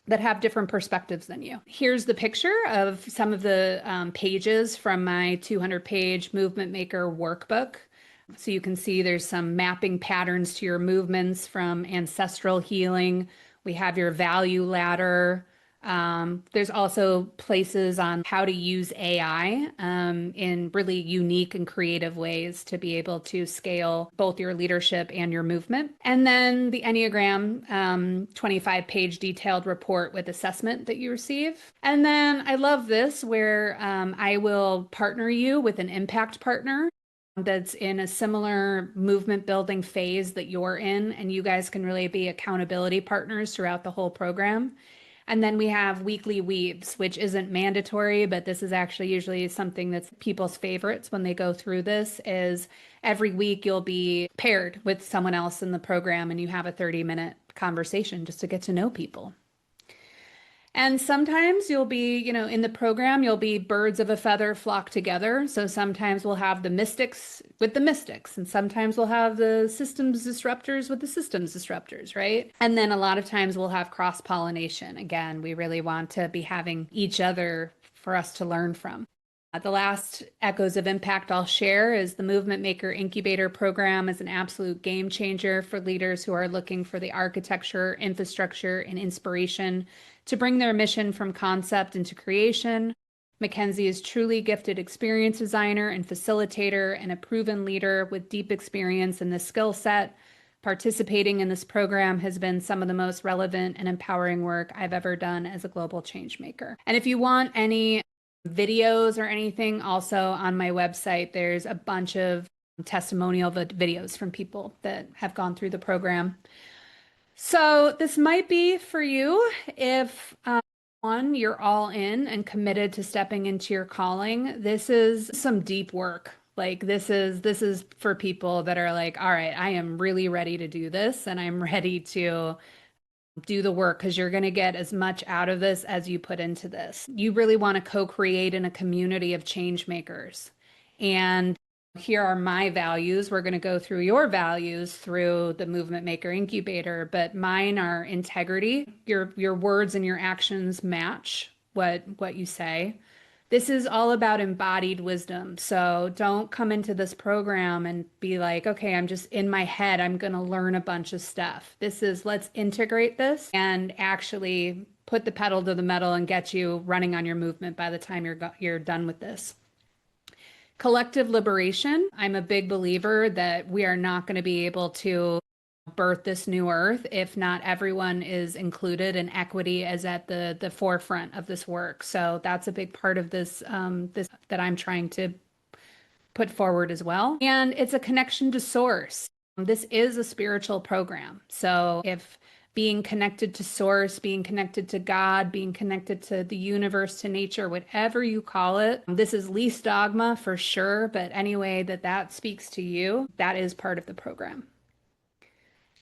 that have different perspectives than you. Here's the picture of some of the pages from my 200-page Movement Maker workbook. So you can see there's some mapping patterns to your movements from ancestral healing. We have your value ladder. There's also places on how to use AI in really unique and creative ways to be able to scale both your leadership and your movement. And then the Enneagram 25-page detailed report with assessment that you receive. And then I love this where I will partner you with an impact partner that's in a similar movement building phase that you're in, and you guys can really be accountability partners throughout the whole program. And then we have weekly weaves, which isn't mandatory, but this is actually usually something that's people's favorites when they go through this, is every week you'll be paired with someone else in the program and you have a 30-minute conversation just to get to know people. And sometimes you'll be, in the program, you'll be birds of a feather flock together. So sometimes we'll have the mystics with the mystics, and sometimes we'll have the systems disruptors with the systems disruptors, right? And then a lot of times we'll have cross-pollination. Again, we really want to be having each other for us to learn from. The last Echoes of Impact I'll share is the Movement Maker Incubator Program is an absolute game changer for leaders who are looking for the architecture, infrastructure, and inspiration to bring their mission from concept into creation. Mackenzie is truly gifted experience designer and facilitator and a proven leader with deep experience in this skill set. Participating in this program has been some of the most relevant and empowering work I've ever done as a global change maker. And if you want any videos or anything, also on my website, there's a bunch of testimonial videos from people that have gone through the program. So this might be for you if one, you're all in and committed to stepping into your calling. This is some deep work. Like this is for people that are like, all right, I am really ready to do this and I'm ready to do the work, because you're going to get as much out of this as you put into this. You really want to co-create in a community of change makers. And here are my values. We're going to go through your values through the Movement Maker Incubator, but mine are integrity. Your words and your actions match what you say. This is all about embodied wisdom. So don't come into this program and be like, okay, I'm just in my head, I'm going to learn a bunch of stuff. This is, let's integrate this and actually put the pedal to the metal and get you running on your movement by the time you're done with this. Collective liberation. I'm a big believer that we are not going to be able to birth this new earth if not everyone is included, and equity is at the forefront of this work. So that's a big part of this that I'm trying to put forward as well. And it's a connection to source. This is a spiritual program. So if being connected to source, being connected to God, being connected to the universe, to nature, whatever you call it, this is least dogma for sure, but anyway that speaks to you, that is part of the program.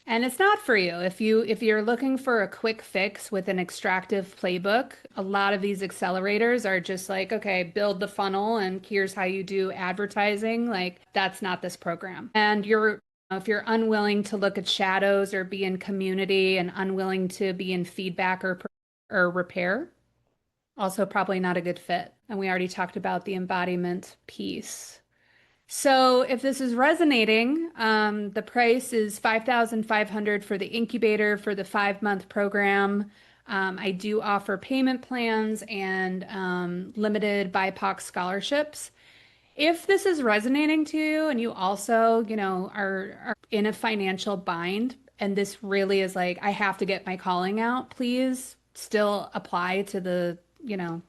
And it's not for you. If you're looking for a quick fix with an extractive playbook, a lot of these accelerators are just like, okay, build the funnel and here's how you do advertising. Like, that's not this program. And if you're unwilling to look at shadows or be in community and unwilling to be in feedback or repair, also probably not a good fit. And we already talked about the embodiment piece. So if this is resonating, the price is $5,500 for the incubator for the 5-month program. I do offer payment plans and limited BIPOC scholarships. If this is resonating to you and you also, are in a financial bind and this really is like, I have to get my calling out, please still apply to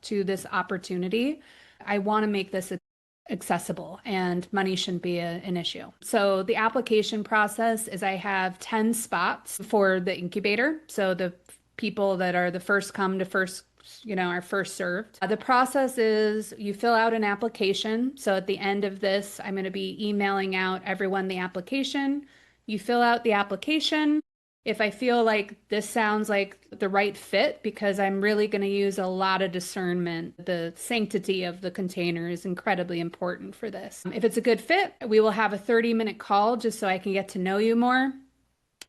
to this opportunity. I want to make this accessible and money shouldn't be an issue. So the application process is I have 10 spots for the incubator. So the people that are the first come to first, are first served. The process is you fill out an application. So at the end of this, I'm going to be emailing out everyone the application. You fill out the application. If I feel like this sounds like the right fit, because I'm really going to use a lot of discernment, the sanctity of the container is incredibly important for this. If it's a good fit, we will have a 30-minute call just so I can get to know you more.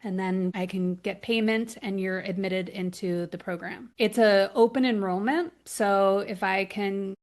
And then I can get payment and you're admitted into the program. It's an open enrollment. So if I can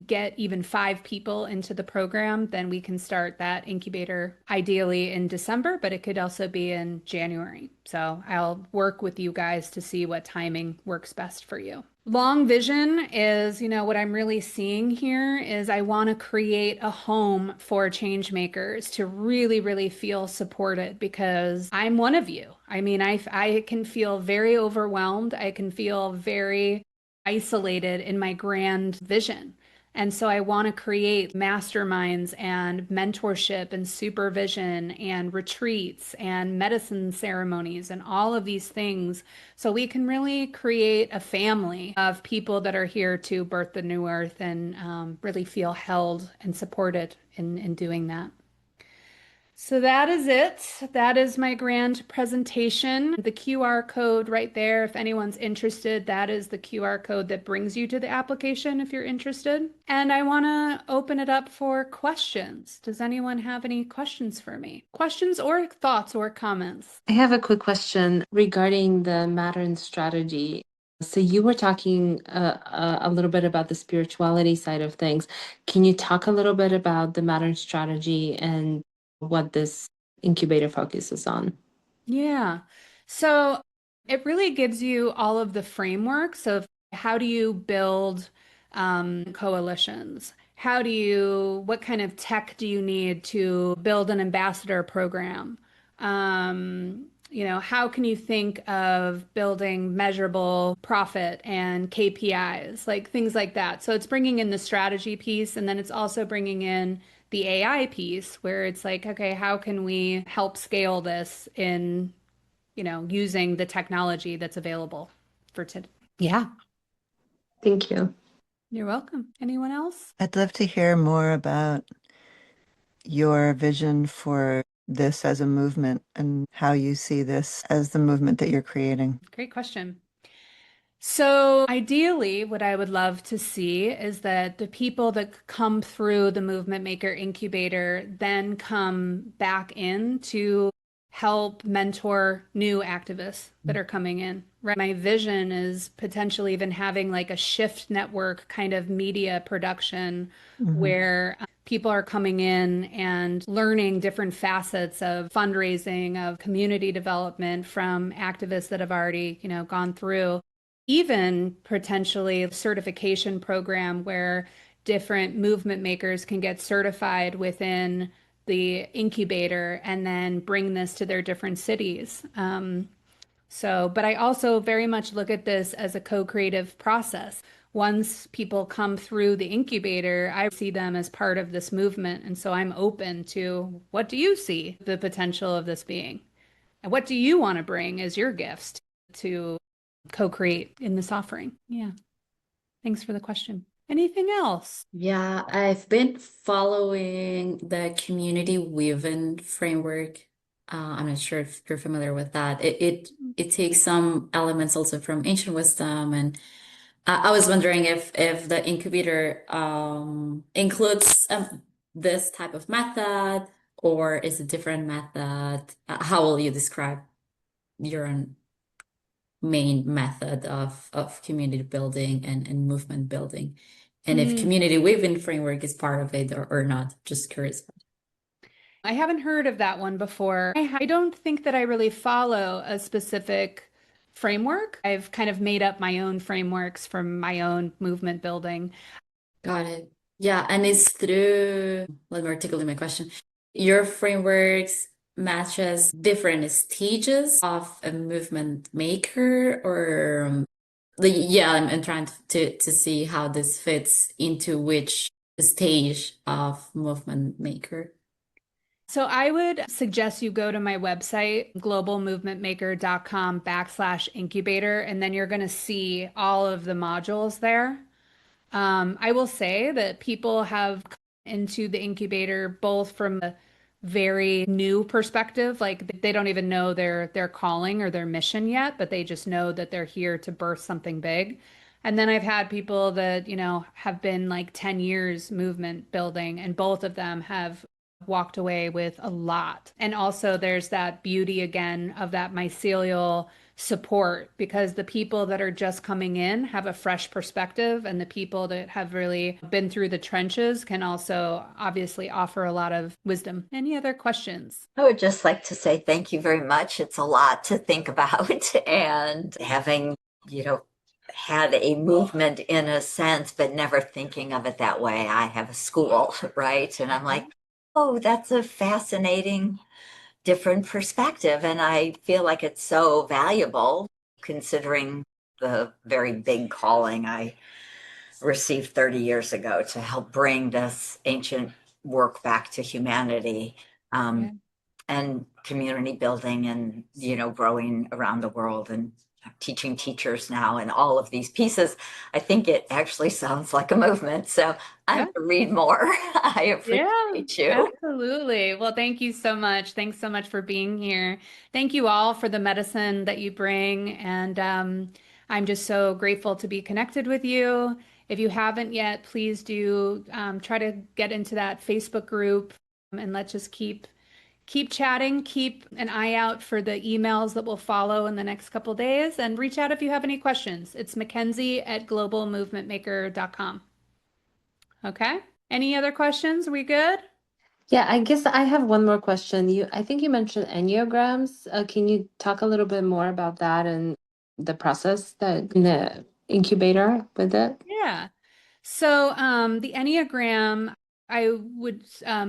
get even 5 people into the program, then we can start that incubator ideally in December, but it could also be in January. So I'll work with you guys to see what timing works best for you. Long vision is, what I'm really seeing here is I want to create a home for change makers to really, really feel supported, because I'm one of you. I mean, I can feel very overwhelmed. I can feel very isolated in my grand vision. And so I want to create masterminds and mentorship and supervision and retreats and medicine ceremonies and all of these things, so we can really create a family of people that are here to birth the new earth and really feel held and supported in doing that. So that is it. That is my grand presentation. The QR code right there, if anyone's interested, that is the QR code that brings you to the application if you're interested. And I want to open it up for questions. Does anyone have any questions for me? Questions or thoughts or comments? I have a quick question regarding the Mattern strategy. So you were talking a little bit about the spirituality side of things. Can you talk a little bit about the Mattern strategy and what this incubator focuses on? Yeah. So it really gives you all of the frameworks of how do you build coalitions? What kind of tech do you need to build an ambassador program? How can you think of building measurable profit and KPIs, like things like that. So it's bringing in the strategy piece, and then it's also bringing in the AI piece where it's like, okay, how can we help scale this in, using the technology that's available for today? Yeah. Thank you. You're welcome. Anyone else? I'd love to hear more about your vision for this as a movement and how you see this as the movement that you're creating. Great question. So ideally, what I would love to see is that the people that come through the Movement Maker Incubator then come back in to help mentor new activists that are coming in. Right? My vision is potentially even having like a shift network kind of media production where people are coming in and learning different facets of fundraising, of community development from activists that have already, gone through. Even potentially a certification program where different movement makers can get certified within the incubator and then bring this to their different cities. But I also very much look at this as a co-creative process. Once people come through the incubator, I see them as part of this movement. And so I'm open to, what do you see the potential of this being? And what do you want to bring as your gifts to co-create in this offering? Yeah. Thanks for the question. Anything else? Yeah, I've been following the community weaving framework. I'm not sure if you're familiar with that. It takes some elements also from ancient wisdom, and I was wondering if the incubator includes this type of method, or is it a different method? How will you describe your own main method of community building and movement building? And if community weaving framework is part of it or not, just curious. I haven't heard of that one before. I don't think that I really follow a specific framework. I've kind of made up my own frameworks from my own movement building. Got it. Yeah, and it's through, let me articulate my question. Your frameworks matches different stages of a movement maker, or I'm trying to see how this fits into which stage of movement maker. So I would suggest you go to my website, globalmovementmaker.com/incubator, and then you're going to see all of the modules there. I will say that people have come into the incubator both from a very new perspective, like they don't even know their calling or their mission yet, but they just know that they're here to birth something big. And then I've had people that, have been like 10 years movement building, and both of them have walked away with a lot. And also there's that beauty again of that mycelial support, because the people that are just coming in have a fresh perspective, and the people that have really been through the trenches can also obviously offer a lot of wisdom. Any other questions? I would just like to say thank you very much. It's a lot to think about, and having, had a movement in a sense, but never thinking of it that way. I have a school, right? And I'm like, oh, that's a fascinating, different perspective. And I feel like it's so valuable considering the very big calling I received 30 years ago to help bring this ancient work back to humanity. And community building and, growing around the world, and teaching teachers now and all of these pieces. I think it actually sounds like a movement. So I have to read more. I appreciate you. Absolutely. Well, thank you so much. Thanks so much for being here. Thank you all for the medicine that you bring. And I'm just so grateful to be connected with you. If you haven't yet, please do try to get into that Facebook group, and let's just keep chatting. Keep an eye out for the emails that will follow in the next couple days, and reach out if you have any questions. It's Mackenzie@globalmovementmaker.com. Okay. Any other questions? Are we good? Yeah, I guess I have one more question. I think you mentioned Enneagrams. Can you talk a little bit more about that and the process that in the incubator with it? Yeah. So the Enneagram, I would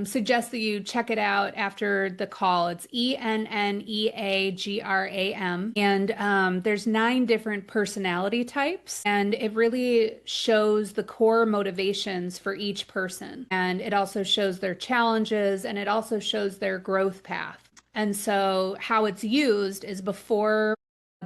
suggest that you check it out after the call. It's ENNEAGRAM. And there's 9 different personality types. And it really shows the core motivations for each person. And it also shows their challenges, and it also shows their growth path. And so how it's used is before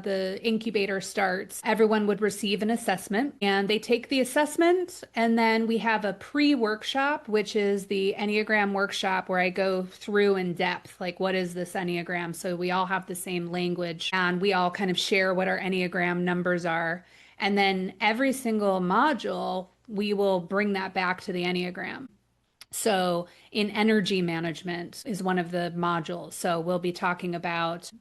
the incubator starts, everyone would receive an assessment, and they take the assessment, and then we have a pre-workshop, which is the Enneagram workshop, where I go through in depth, like, what is this Enneagram? So we all have the same language, and we all kind of share what our Enneagram numbers are. And then every single module, we will bring that back to the Enneagram. So in energy management is one of the modules. So we'll be talking about,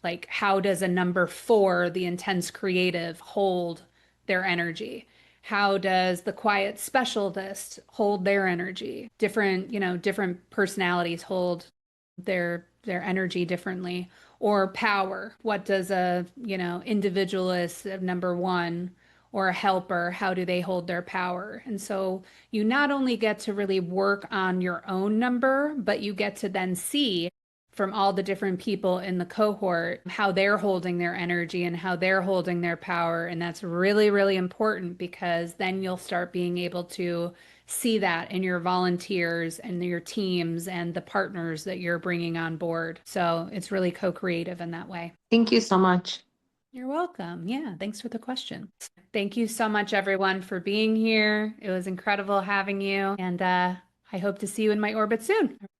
like, how does a number 4, the intense creative, hold their energy? How does the quiet specialist hold their energy? Different personalities hold their energy differently. Or power. What does a, individualist of number 1 or a helper, how do they hold their power? And so you not only get to really work on your own number, but you get to then see from all the different people in the cohort how they're holding their energy and how they're holding their power. And that's really, really important, because then you'll start being able to see that in your volunteers and your teams and the partners that you're bringing on board. So it's really co-creative in that way. Thank you so much. You're welcome. Yeah, thanks for the question. Thank you so much, everyone, for being here. It was incredible having you, and I hope to see you in my orbit soon.